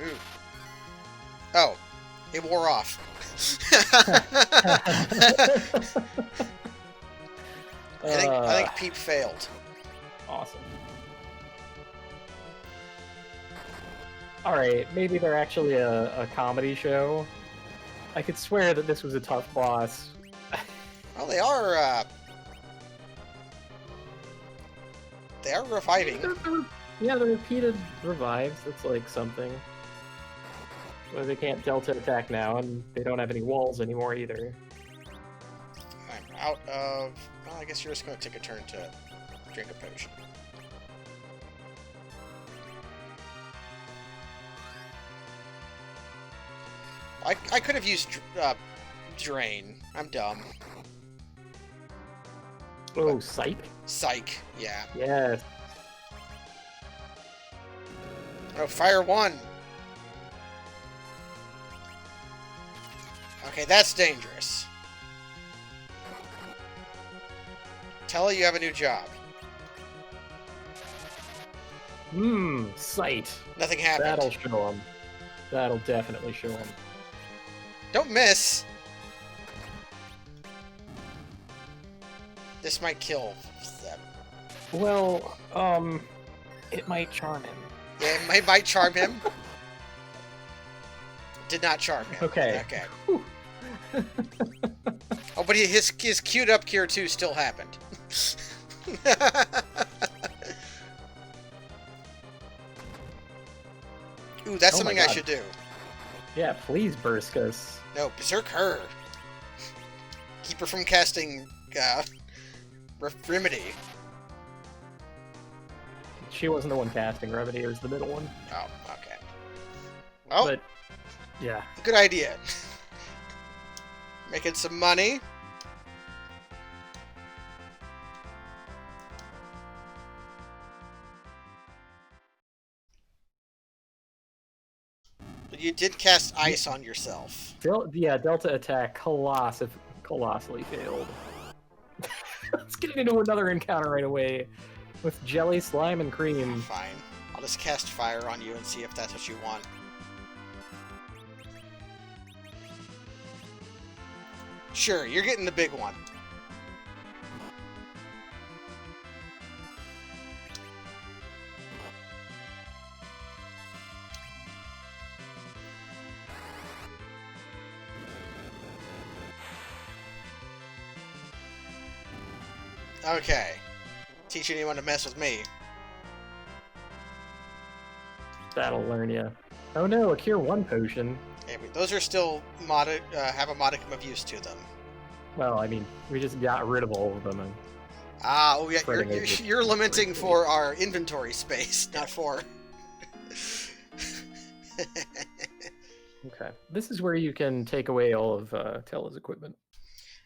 Ooh. Oh, it wore off. I think Peep failed. Awesome. Alright, maybe they're actually a comedy show. I could swear that this was a tough boss. Well, they are reviving. Yeah, the repeated revives. That's like something. Well, they can't Delta attack now, and they don't have any walls anymore either. I'm out of... Well, I guess you're just going to take a turn to drink a potion. I could have used Drain. I'm dumb. Oh, Psych? Psych, yeah. Yes. Oh, Fire 1! Okay, that's dangerous. Tella, you have a new job. Sight. Nothing happened. That'll show him. That'll definitely show him. Don't miss! This might kill them. Well, it might charm him. Yeah, it might charm him. Did not charm him. Okay. Okay. Oh, but his queued up cure 2 still happened. Ooh, that's something I should do. Yeah, please, Burskus. No, berserk her. Keep her from casting Remedy. She wasn't the one casting Remedy, it was the middle one. Oh, okay. Well, but, yeah. Good idea. Making some money. But you did cast ice on yourself. Delta attack colossally failed. Let's get into another encounter right away with jelly, slime, and cream. Fine. I'll just cast fire on you and see if that's what you want. Sure, you're getting the big one. Okay. Teach anyone to mess with me. That'll learn you. Oh no, a Cure 1 potion. Yeah, but those are still have a modicum of use to them. Well, I mean, we just got rid of all of them. And oh yeah, you're lamenting for our inventory space, not for... Okay. This is where you can take away all of Tella's equipment.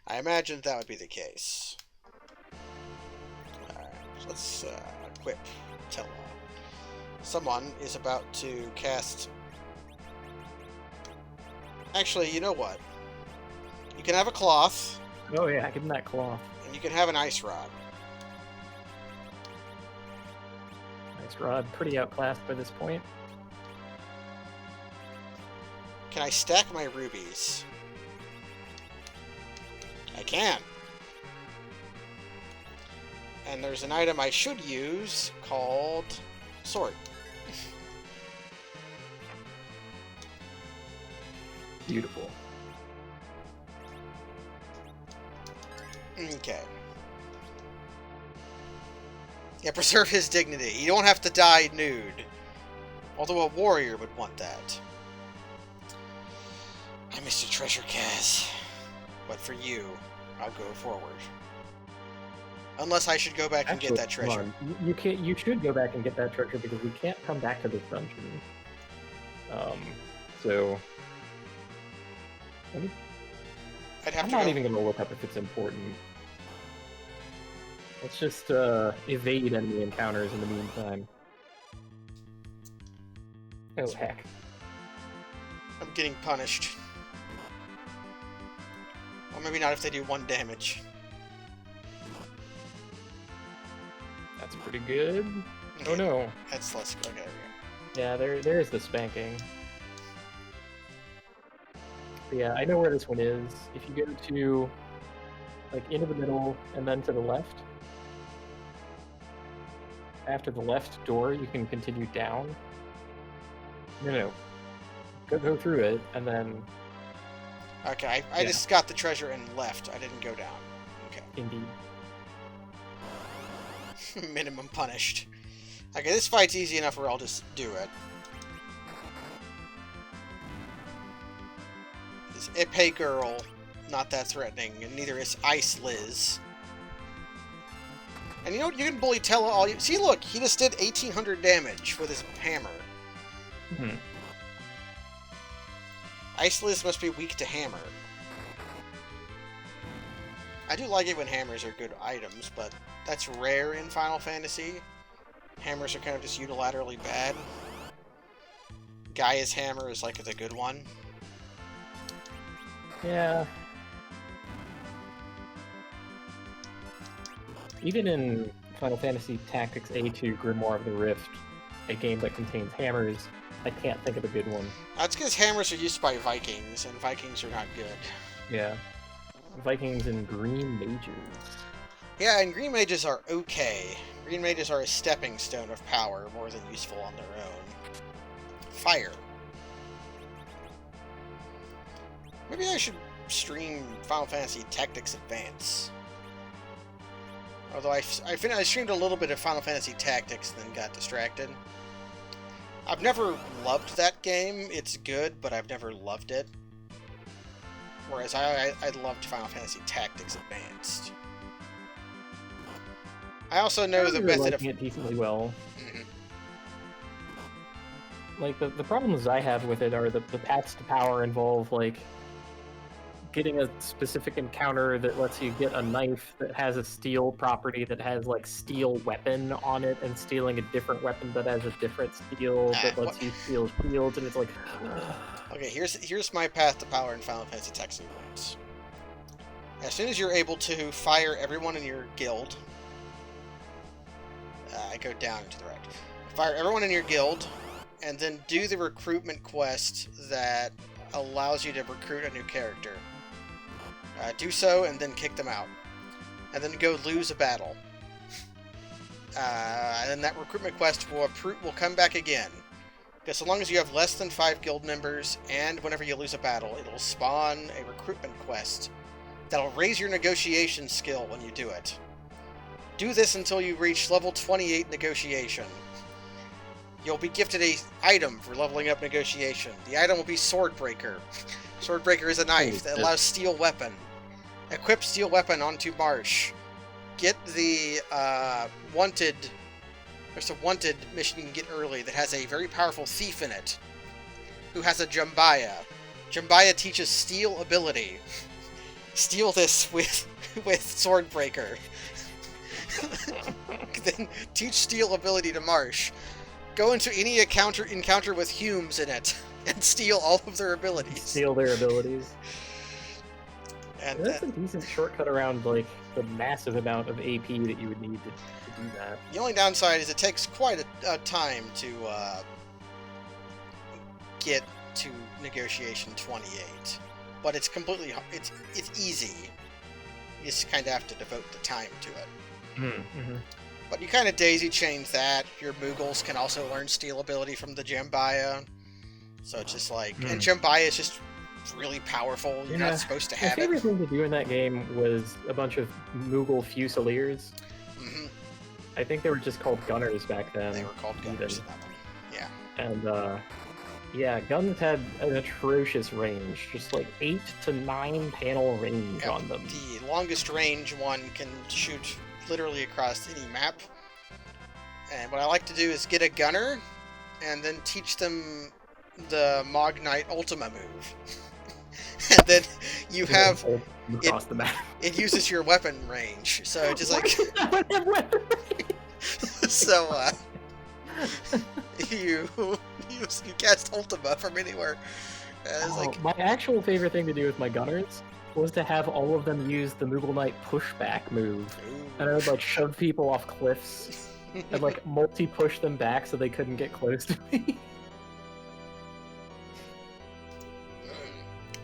I imagined that would be the case. Alright, so let's equip Tella. Someone is about to cast... Actually, you know what? You can have a cloth. Oh yeah, give him that cloth. And you can have an ice rod. Ice rod, pretty outclassed by this point. Can I stack my rubies? I can. And there's an item I should use called Sword. Beautiful. Okay. Yeah, preserve his dignity. You don't have to die nude. Although a warrior would want that. I missed a treasure, Kaz. But for you, I'll go forward. Unless I should go back and get that treasure. You can't. You should go back and get that treasure because we can't come back to this dungeon. So. I'm not even going to look up if it's important. Let's just evade enemy encounters in the meantime. Oh, heck. I'm getting punished. Or maybe not if they do 1 damage. That's pretty good. Okay. Oh no. That's less good. Okay, yeah, there's the spanking. But yeah, I know where this one is. If you go to, like, into the middle and then to the left, after the left door, you can continue down. No. Go through it, and then... Okay, I just got the treasure and left. I didn't go down. Okay. Indeed. Minimum punished. Okay, this fight's easy enough where I'll just do it. This Ipe girl, not that threatening, and neither is Ice Liz. And you know what? You can bully Tella all you... See, look! He just did 1,800 damage with his hammer. Mm-hmm. Ice Liz must be weak to hammer. I do like it when hammers are good items, but that's rare in Final Fantasy. Hammers are kind of just unilaterally bad. Gaia's hammer is like the good one. Yeah. Even in Final Fantasy Tactics A2 Grimoire of the Rift, a game that contains hammers, I can't think of a good one. That's because hammers are used by Vikings, and Vikings are not good. Yeah. Vikings and Green Mages. Yeah, and Green Mages are okay. Green Mages are a stepping stone of power, more than useful on their own. Fire. Maybe I should stream Final Fantasy Tactics Advance. Although I streamed a little bit of Final Fantasy Tactics and then got distracted. I've never loved that game. It's good, but I've never loved it. Whereas I loved Final Fantasy Tactics Advanced. I also know the method of... it decently well. Mm-hmm. Like, the problems I have with it are the paths to power involve, like, getting a specific encounter that lets you get a knife that has a steel property that has, like, steel weapon on it, and stealing a different weapon that has a different steel that lets you steal shields, and it's like... Okay, here's my path to power in Final Fantasy Tactics Advance. As soon as you're able to fire everyone in your guild... I go down and to the right. Fire everyone in your guild, and then do the recruitment quest that allows you to recruit a new character. Do so, and then kick them out. And then go lose a battle. And then that recruitment quest will come back again. Because so long as you have less than 5 guild members, and whenever you lose a battle, it'll spawn a recruitment quest that'll raise your negotiation skill when you do it. Do this until you reach level 28 negotiation. You'll be gifted an item for leveling up negotiation. The item will be Swordbreaker. Swordbreaker is a knife that allows steel weapon. Equip steel weapon onto Marsh. Get the wanted... There's a wanted mission you can get early that has a very powerful thief in it, who has a Jambaya. Jambaya teaches steel ability. Steal this with Swordbreaker. Then teach steel ability to Marsh. Go into any encounter with Humes in it and steal all of their abilities. Steal their abilities. And that's a decent shortcut around, like, the massive amount of AP that you would need to do that. The only downside is it takes quite a time to get to negotiation 28. But it's completely... It's easy. You just kind of have to devote the time to it. Mm-hmm. But you kind of daisy-chain that. Your Moogles can also learn steel ability from the Jambaya. So it's just like... And Jambaya is just really powerful. You're not supposed to have it. My favorite thing to do in that game was a bunch of Moogle Fusiliers. Mm-hmm. I think they were just called gunners back then. They were called gunners in that one. Yeah. And, yeah, guns had an atrocious range. Just like 8 to 9 panel range on them. The longest range one can shoot literally across any map. And what I like to do is get a gunner and then teach them the Mog Knight Ultima move. And then you have across the map. It uses your weapon range. So just like so you cast Ultima from anywhere. My actual favorite thing to do with my gunners was to have all of them use the Moogle Knight pushback move. Ooh. And I would like shove people off cliffs and like multi-push them back so they couldn't get close to me.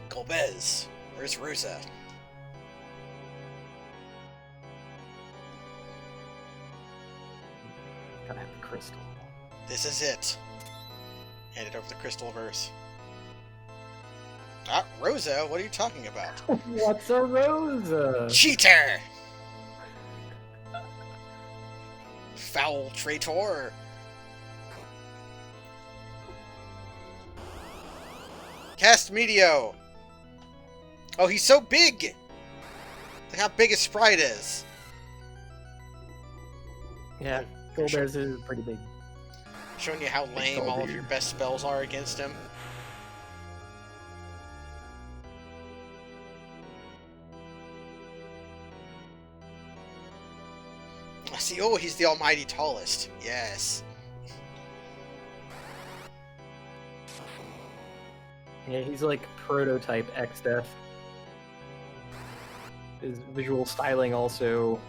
Golbez, where's Rosa? Gotta have the crystal. This is it. Handed over the crystal of Earth. Ah, Rosa, what are you talking about? What's a Rosa? Cheater! Foul traitor! Cast Meteo! Oh, he's so big! Look how big his sprite is. Yeah, Golbez is pretty big. Showing you how lame all of your best spells are against him. I see. Oh, he's the almighty tallest. Yes. Yeah, he's like prototype X-Death. His visual styling also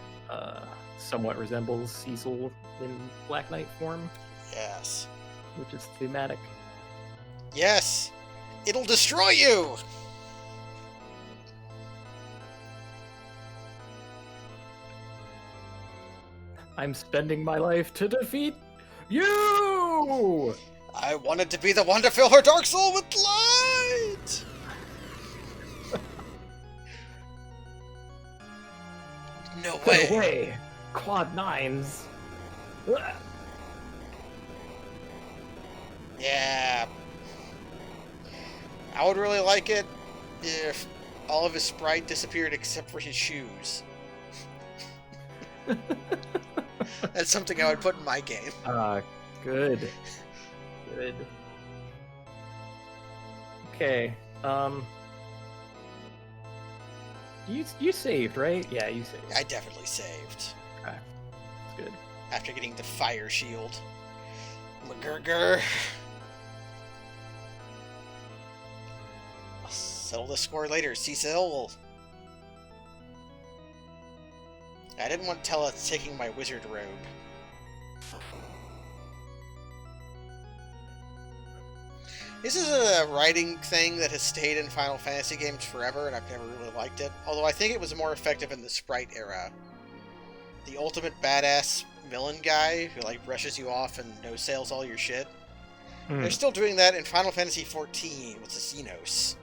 somewhat resembles Cecil in Black Knight form. Yes. Which is thematic. Yes! It'll destroy you! I'm spending my life to defeat you! I wanted to be the one to fill her dark soul with light! No way! No way! Quad 9s. Yeah. I would really like it if all of his sprite disappeared except for his shoes. That's something I would put in my game. Good. Good. Okay, You saved, right? Yeah, you saved. I definitely saved. Okay. That's good. After getting the fire shield. McGurgur. I'll settle the score later. Cecil. I didn't want to tell us taking my wizard robe. This is a writing thing that has stayed in Final Fantasy games forever, and I've never really liked it. Although I think it was more effective in the Sprite era. The ultimate badass villain guy who like brushes you off and no-sales all your shit. They're still doing that in Final Fantasy XIV with the Xenos.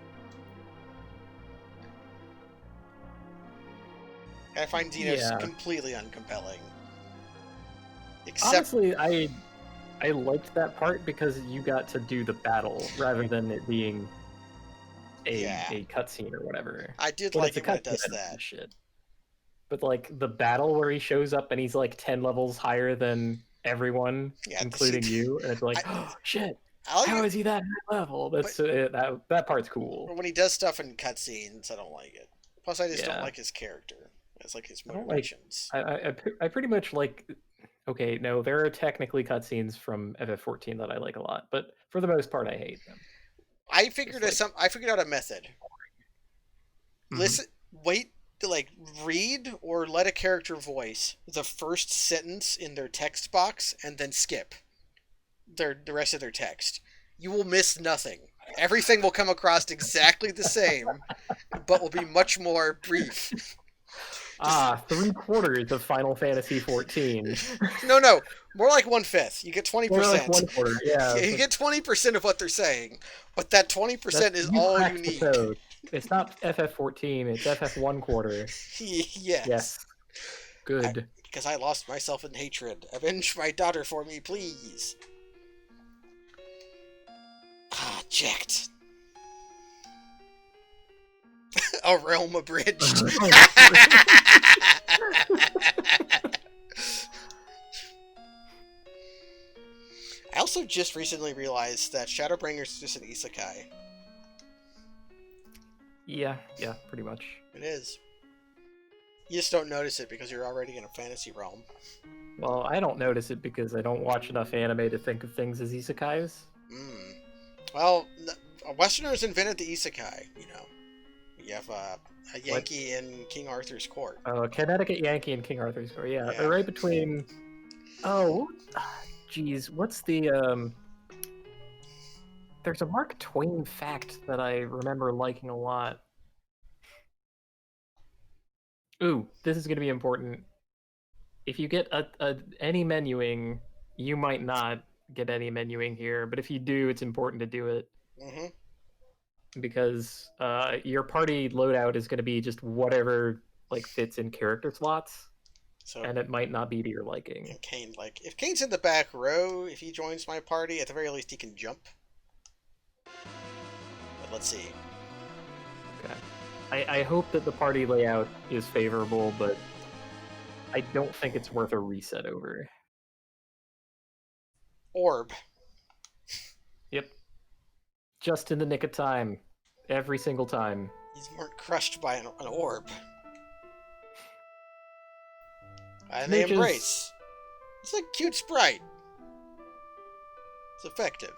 I find Xenos completely uncompelling. Except... Honestly, I liked that part because you got to do the battle rather than it being a cutscene or whatever. I did like it when it does that. Shit. But like the battle where he shows up and he's like 10 levels higher than everyone, including you, and it's like, oh shit, how is he that high level? That's that part's cool. When he does stuff in cutscenes, I don't like it. Plus, I just don't like his character. It's like his motivations. I pretty much like. Okay, no, there are technically cutscenes from FF14 that I like a lot, but for the most part, I hate them. I figured out a method. Listen, wait to read or let a character voice the first sentence in their text box, and then skip the rest of their text. You will miss nothing. Everything will come across exactly the same, but will be much more brief. 3/4 of Final Fantasy 14. No, more like 1/5. You get 20%. More like 1/4, yeah. You get 20% of what they're saying, but that 20% is all you need. It's not FF14, it's FF1/4. Yes. Good. Because I lost myself in hatred. Avenge my daughter for me, please. Jecht. A realm abridged. I also just recently realized that Shadowbringer is just an isekai. Yeah, pretty much. It is. You just don't notice it because you're already in a fantasy realm. Well, I don't notice it because I don't watch enough anime to think of things as isekais. Well, Westerners invented the isekai, you know. You have a Yankee in King Arthur's court. Oh, Connecticut Yankee in King Arthur's court. Yeah, they're right between... Oh, geez, what's the... There's a Mark Twain fact that I remember liking a lot. Ooh, this is going to be important. If you get any menuing, you might not get any menuing here, but if you do, it's important to do it. Because your party loadout is going to be just whatever fits in character slots, and it might not be to your liking. And Kane, if Kane's in the back row, if he joins my party, at the very least he can jump. But let's see. Okay. I hope that the party layout is favorable, but I don't think it's worth a reset over. Orb. Yep. Just in the nick of time. Every single time. These weren't crushed by an orb. And they embrace. It's a cute sprite. It's effective.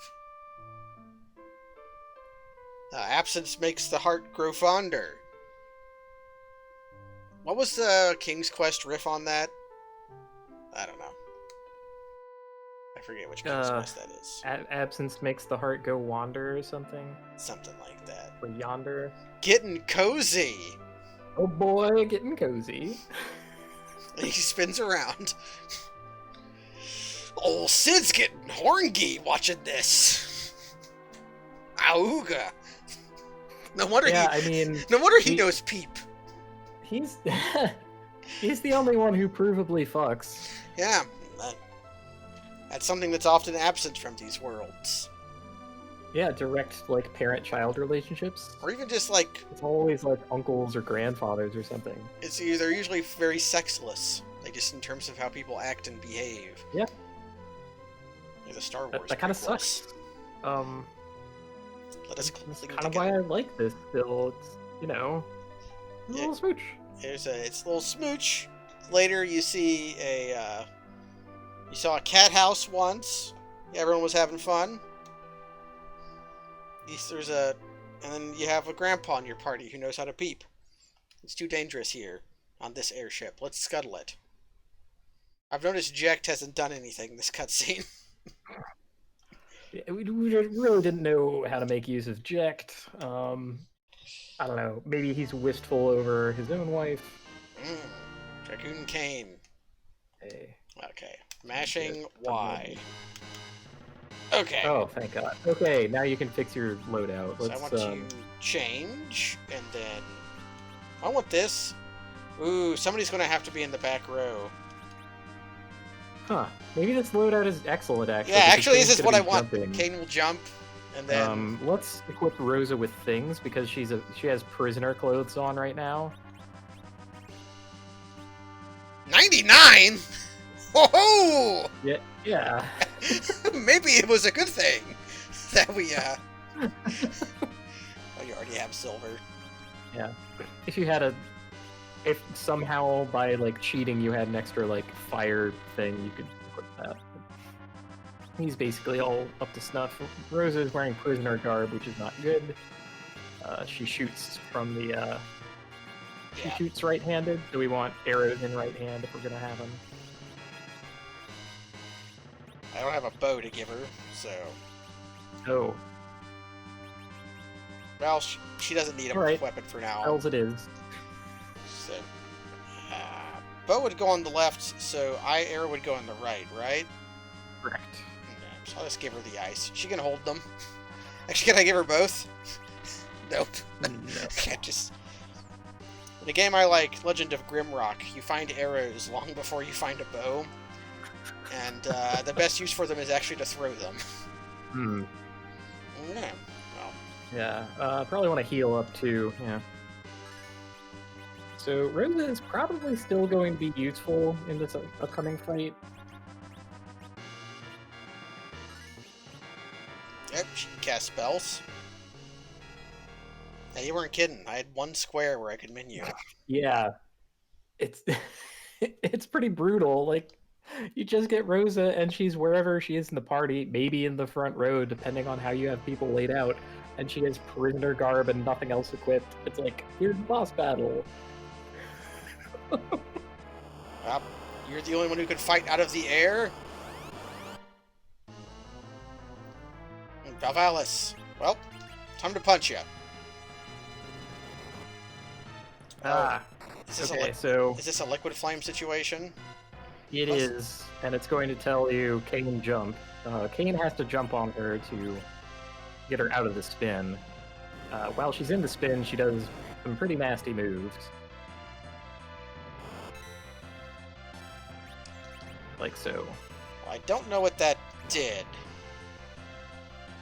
Absence makes the heart grow fonder. What was the King's Quest riff on that? I don't know. I forget which King's Quest that is. Absence makes the heart go wander or something? Something like that. Or yonder. Getting cozy! Oh boy, getting cozy. He spins around. Old Sid's getting horngy watching this. Auga! No wonder he knows Peep. He's the only one who provably fucks. Yeah, that's something that's often absent from these worlds. Yeah, direct parent-child relationships, or even just it's always uncles or grandfathers or something. They're usually very sexless, just in terms of how people act and behave. Yeah. Like the Star Wars. That kind of sucks. That's kind of why I like this still. It's, a little smooch. It's a little smooch. Later, you see you saw a cat house once. Everyone was having fun. And then you have a grandpa in your party who knows how to peep. It's too dangerous here on this airship. Let's scuttle it. I've noticed Jecht hasn't done anything this cutscene. We really didn't know how to make use of Jecht. I don't know. Maybe he's wistful over his own wife. Dragoon Kane. Hey. Okay. Mashing Y. Okay. Oh, thank God. Okay, now you can fix your loadout. So I want to change, and then... I want this. Ooh, somebody's going to have to be in the back row. Huh. Maybe this loadout is excellent, actually. Yeah, actually, this is what I want. Kane will jump, and then... let's equip Rosa with things, because she has prisoner clothes on right now. 99? Whoa! Yeah. Maybe it was a good thing that we, Oh, you already have silver. Yeah. If somehow by, cheating you had an extra, fire thing, you could equip that. He's basically all up to snuff. Rosa is wearing prisoner garb, which is not good. She shoots from the, She shoots right-handed, so we want arrows in right hand if we're gonna have them. I don't have a bow to give her, so... Oh. Well, she doesn't need a weapon for now. Hells it is. So, Bo would go on the left, so Air would go on the right, right? Correct. Okay, so I'll just give her the ice. She can hold them. Actually, can I give her both? Nope. No. Can't just... In a game I like, Legend of Grimrock, you find arrows long before you find a bow. And the best use for them is actually to throw them. Hmm. Yeah. Well. Yeah. Probably want to heal up too. Yeah. So Rosa is probably still going to be useful in this upcoming fight. Yep, she can cast spells. Hey, you weren't kidding. I had one square where I could min you. Yeah. It's it's pretty brutal. Like, you just get Rosa and she's wherever she is in the party, maybe in the front row, depending on how you have people laid out, and she has prisoner garb and nothing else equipped. It's like, here's the boss battle. Well, you're the only one who can fight out of the air? Valvalis. Well, time to punch you. Ah. Okay, so... Is this a liquid flame situation? It is, and it's going to tell you Kain jump. Kain has to jump on her to get her out of the spin. While she's in the spin, she does some pretty nasty moves. Like so. Well, I don't know what that did.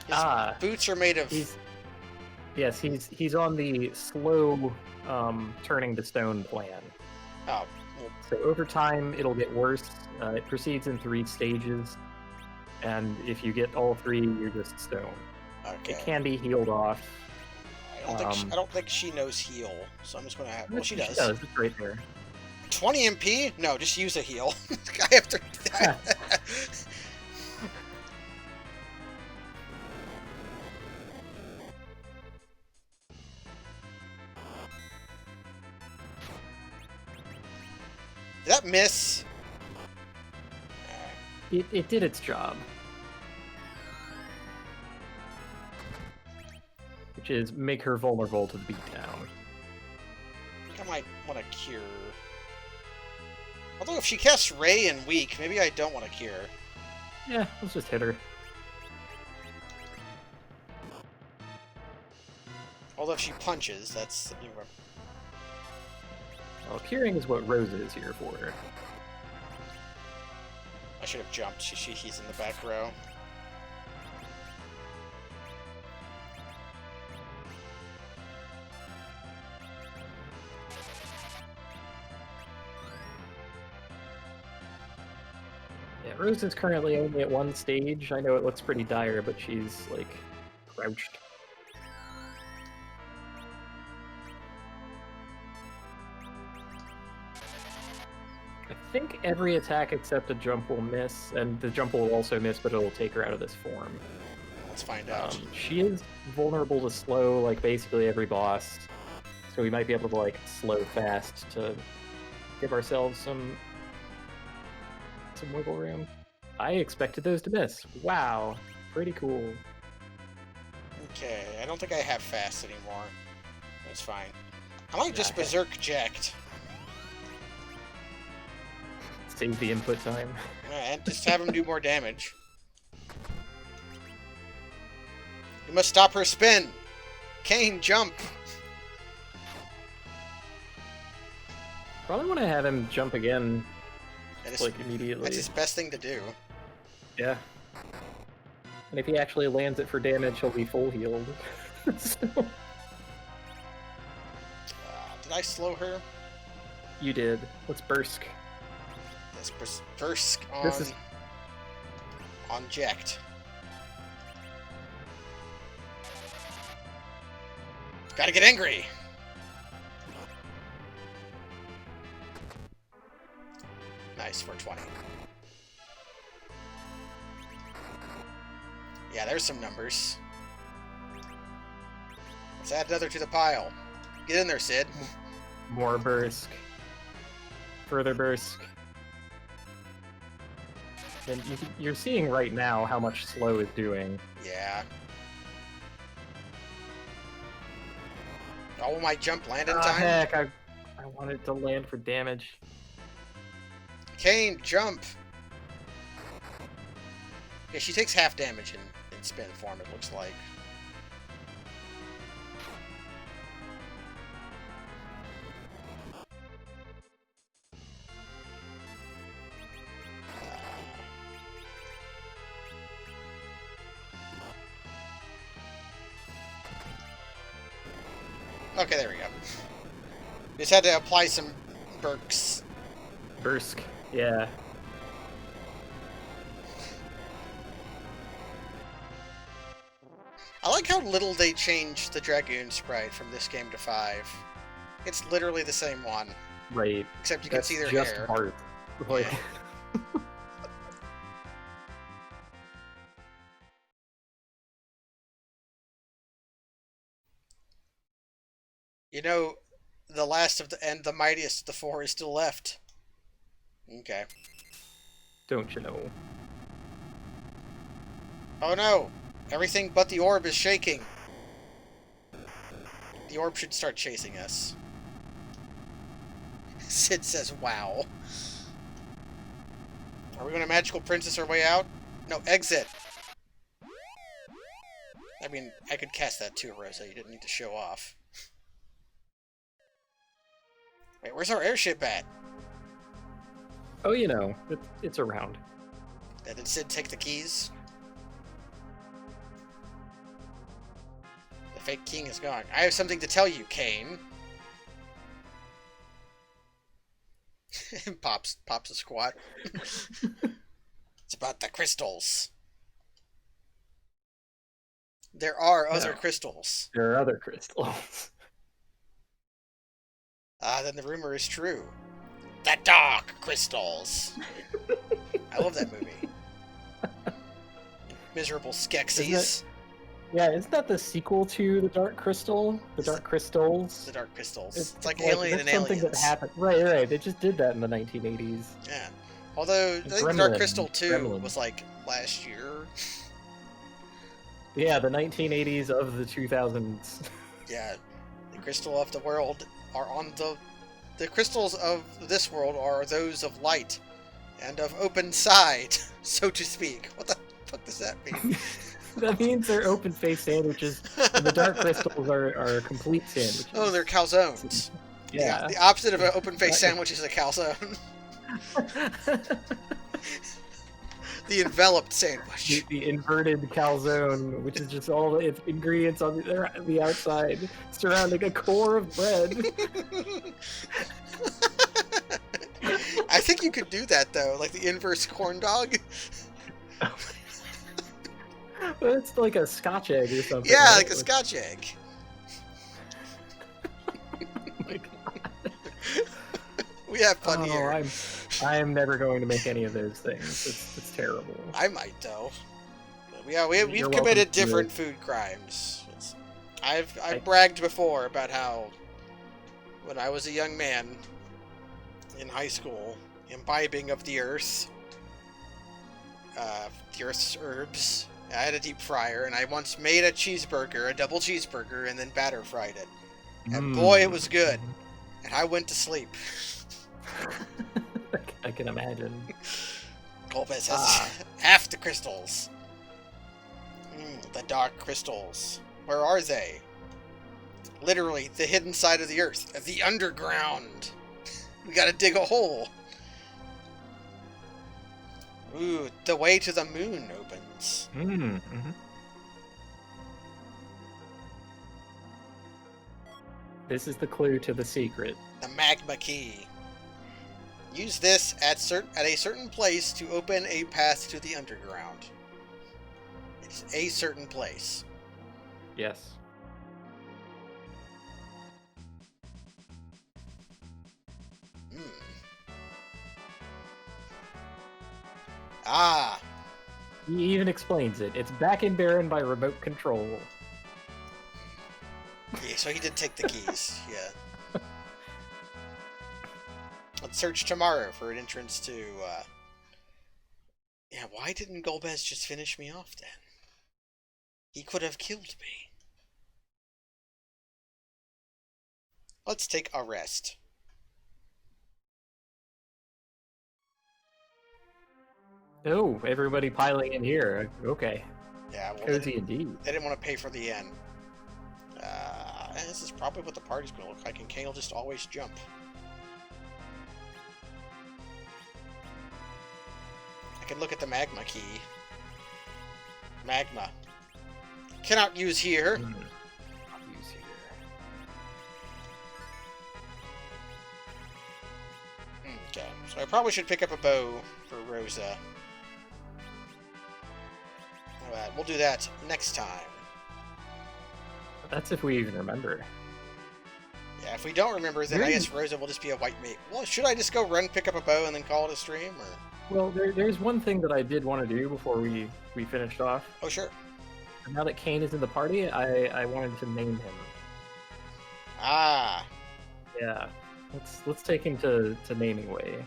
His boots are made of... Yes, he's on the slow turning to stone plan. Oh. Well. So over time, it'll get worse. It proceeds in 3 stages, and if you get all 3, you're just stone. Okay. It can be healed off. I don't think she knows heal, so I'm just gonna have... Well, she does. She does, it's right there. 20 MP? No, just use a heal. I have to... Did that miss? It did its job. Which is make her vulnerable to the beatdown. I think I might want to cure. Although if she casts Ray and Weak, maybe I don't want to cure. Yeah, let's just hit her. Although if she punches, that's... Well, curing is what Rosa is here for. I should have jumped. He's in the back row. Yeah, Rosa's currently only at 1 stage. I know it looks pretty dire, but she's, like, crouched. I think every attack except a jump will miss, and the jump will also miss, but it'll take her out of this form. Let's find out. She is vulnerable to slow, like, basically every boss, so we might be able to, like, slow fast to give ourselves some wiggle room. I expected those to miss. Wow, pretty cool. Okay, I don't think I have fast anymore. That's fine. I might just Berserk Jacked. Save the input time. And just have him do more damage. You must stop her spin! Kain, jump! Probably want to have him jump again, like, immediately. That's his best thing to do. Yeah. And if he actually lands it for damage, he'll be full healed. So... did I slow her? You did. Let's Bursk. Yes, Bursk on... on Jacked. Gotta get angry! Nice, 420. Yeah, there's some numbers. Let's add another to the pile. Get in there, Sid. More Bursk. Further Bursk. And you're seeing right now how much slow is doing. Yeah. Oh, my jump land in time? Heck, I wanted to land for damage. Kain, jump! Yeah, she takes half damage in spin form, it looks like. Okay, there we go. Just had to apply some Burks. Bursk, yeah. I like how little they changed the Dragoon sprite from this game to 5. It's literally the same one. Right. Except you can see their just hair. Bart. Like... Yeah. You know, the last of the and the mightiest of the 4 is still left. Okay. Don't you know? Oh no! Everything but the orb is shaking. The orb should start chasing us. Sid says, wow. Are we going to magical princess our way out? No, exit! I mean, I could cast that too, Rosa. You didn't need to show off. Wait, where's our airship at? Oh, you know, it's around. Did Sid take the keys? The fake king is gone. I have something to tell you, Kain. pops a squat. It's about the crystals. There are other crystals. There are other crystals. Ah, then the rumor is true. The Dark Crystals. I love that movie. Miserable Skeksis. Isn't that the sequel to The Dark Crystal? The Dark Crystals? The Dark Crystals. It's like Alien and something Aliens. That happened. Right. They just did that in the 1980s. Yeah. Although, I think The Dark Crystal 2 was like last year. Yeah, the 1980s of the 2000s. Yeah. The crystal of the world are on the crystals of this world are those of light and of open side, so to speak. What the fuck does that mean? That means they're open-faced sandwiches, and the Dark Crystals are complete sandwiches. Oh, they're calzones. Yeah. The opposite of an open-faced sandwich is a calzone. The enveloped sandwich. The inverted calzone, which is just all the ingredients on the outside, surrounding a core of bread. I think you could do that, though, like the inverse corn dog. Well, it's like a Scotch egg or something. Yeah, right? like a Scotch egg. Oh my God. We have fun here. I am never going to make any of those things. It's terrible. I might, though. But yeah, we've committed different food crimes. I've bragged before about how when I was a young man in high school, imbibing of the earth's herbs, I had a deep fryer, and I once made a double cheeseburger, and then batter fried it. And boy, it was good. And I went to sleep. I can imagine. Golbez has half the crystals. The Dark Crystals. Where are they? Literally, the hidden side of the earth. The underground. We gotta dig a hole. Ooh, the way to the moon opens. This is the clue to the secret. The magma key. Use this at a certain place to open a path to the underground. It's a certain place. Yes. Ah. He even explains it. It's back in Baron by remote control. Yeah, so he did take the keys. Yeah. Let's search tomorrow for an entrance to, Yeah, why didn't Golbez just finish me off then? He could have killed me. Let's take a rest. Oh, everybody piling in here. Okay. Yeah, well, cozy indeed. They didn't want to pay for the inn. This is probably what the party's going to look like, and Kane will just always jump. I can look at the magma key. Magma. Cannot use here. Not use here. Okay, so I probably should pick up a bow for Rosa. Alright, we'll do that next time. That's if we even remember. Yeah, if we don't remember, then I guess Rosa will just be a white mate. Well, should I just go run, pick up a bow, and then call it a stream, or...? Well, there's one thing that I did want to do before we finished off. Oh, sure. Now that Kane is in the party, I wanted to name him. Ah. Yeah. Let's take him to naming way.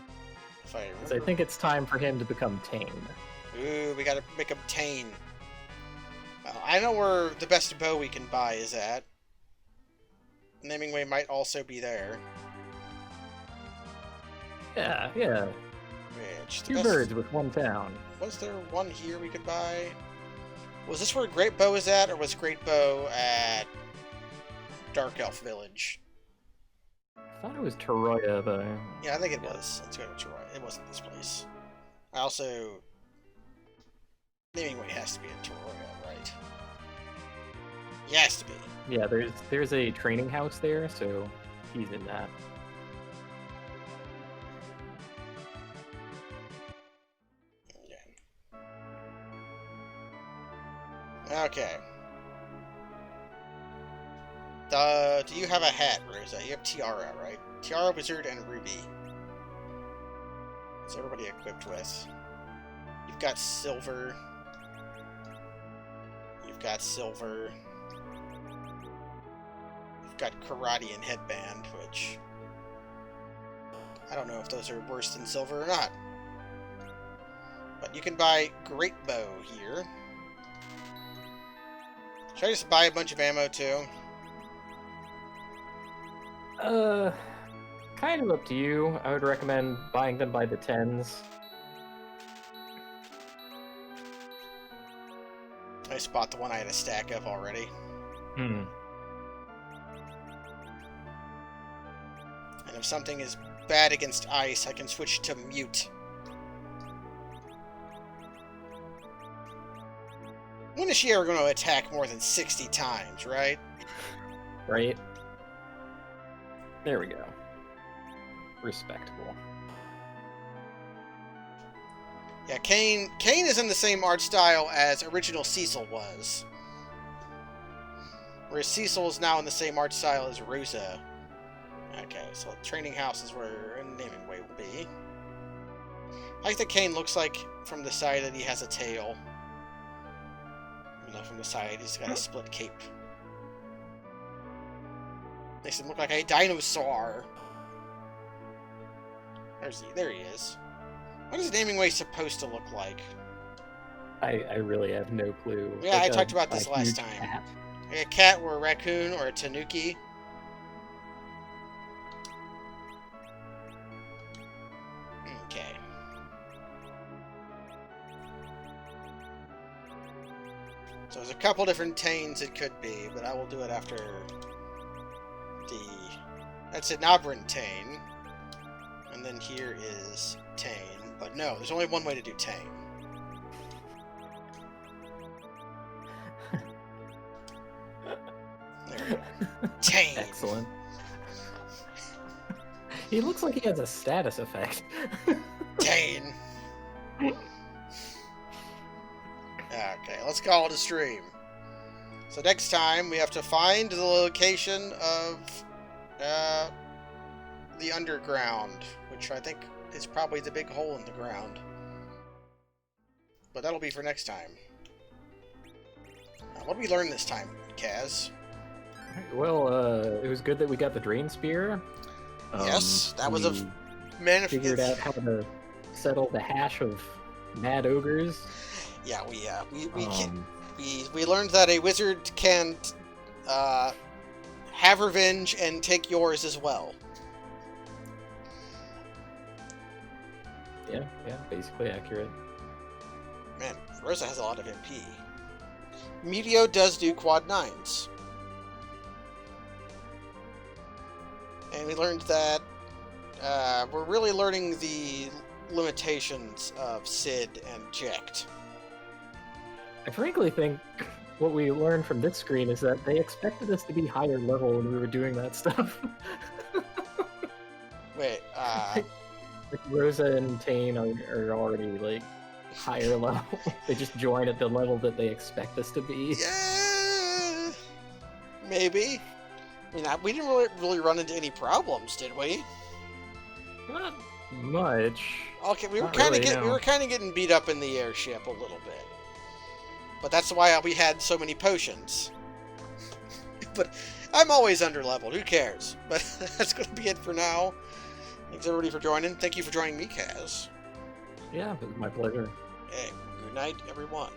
If I remember. So I think it's time for him to become Tane. Ooh, we gotta make him Tane. Well, I know where the best bow we can buy is at. Naming way might also be there. Yeah. Which, Two birds with one town. Was there one here we could buy? Was this where Great Bow is at, or was Great Bow at Dark Elf Village? I thought it was Toroya, but... Yeah, I think it was. Let's go to Toroya. It wasn't this place. I also... Naming way has to be in Toroya, right? He has to be. Yeah, there's a training house there, so he's in that. Okay. Do you have a hat, Rosa? You have Tiara, right? Tiara, Wizard, and Ruby. What's everybody equipped with? You've got Silver. You've got Silver. You've got Karate and Headband, which... I don't know if those are worse than Silver or not. But you can buy Great Bow here. Should I just buy a bunch of ammo, too? Kind of up to you. I would recommend buying them by the tens. I spot the one I had a stack of already. Hmm. And if something is bad against ice, I can switch to Mute. When is she ever going to attack more than 60 times, right? Right? There we go. Respectable. Yeah, Kane is in the same art style as original Cecil was. Whereas Cecil is now in the same art style as Rosa. Okay, so training house is where a naming way will be. I like that Kane looks like from the side that he has a tail. You know, from the side he's got a split cape. Makes him look like a dinosaur. There he is. What is naming way supposed to look like? I really have no clue. Yeah, like I talked about this last time. Cat. Like a cat or a raccoon or a tanuki. Okay. So there's a couple different Tanes it could be, but I will do it after the... That's an Aberrant Tane. And then here is Tane. But no, there's only one way to do Tane. There we go. Tane! Excellent. He looks like he has a status effect. Tane! Okay, let's call it a stream. So next time, we have to find the location of the underground, which I think is probably the big hole in the ground. But that'll be for next time. What did we learn this time, Kaz? Well, it was good that we got the Drain Spear. Yes, that was a figured out how to settle the hash of mad ogres. Yeah, we learned that a wizard can have revenge and take yours as well. Yeah, basically accurate. Man, Rosa has a lot of MP. Meteo does do quad 9s. And we learned that we're really learning the limitations of Sid and Jecht. I frankly think what we learned from this screen is that they expected us to be higher level when we were doing that stuff. Wait, like Rosa and Tane are already, like, higher level. They just join at the level that they expect us to be. Yeah, maybe. I mean, we didn't really run into any problems, did we? Not much. Okay, we were kind of getting beat up in the airship a little bit, but that's why we had so many potions. But I'm always underleveled. Who cares? But that's going to be it for now. Thanks everybody for joining. Thank you for joining me, Kaz. Yeah, it was my pleasure. Hey, good night, everyone.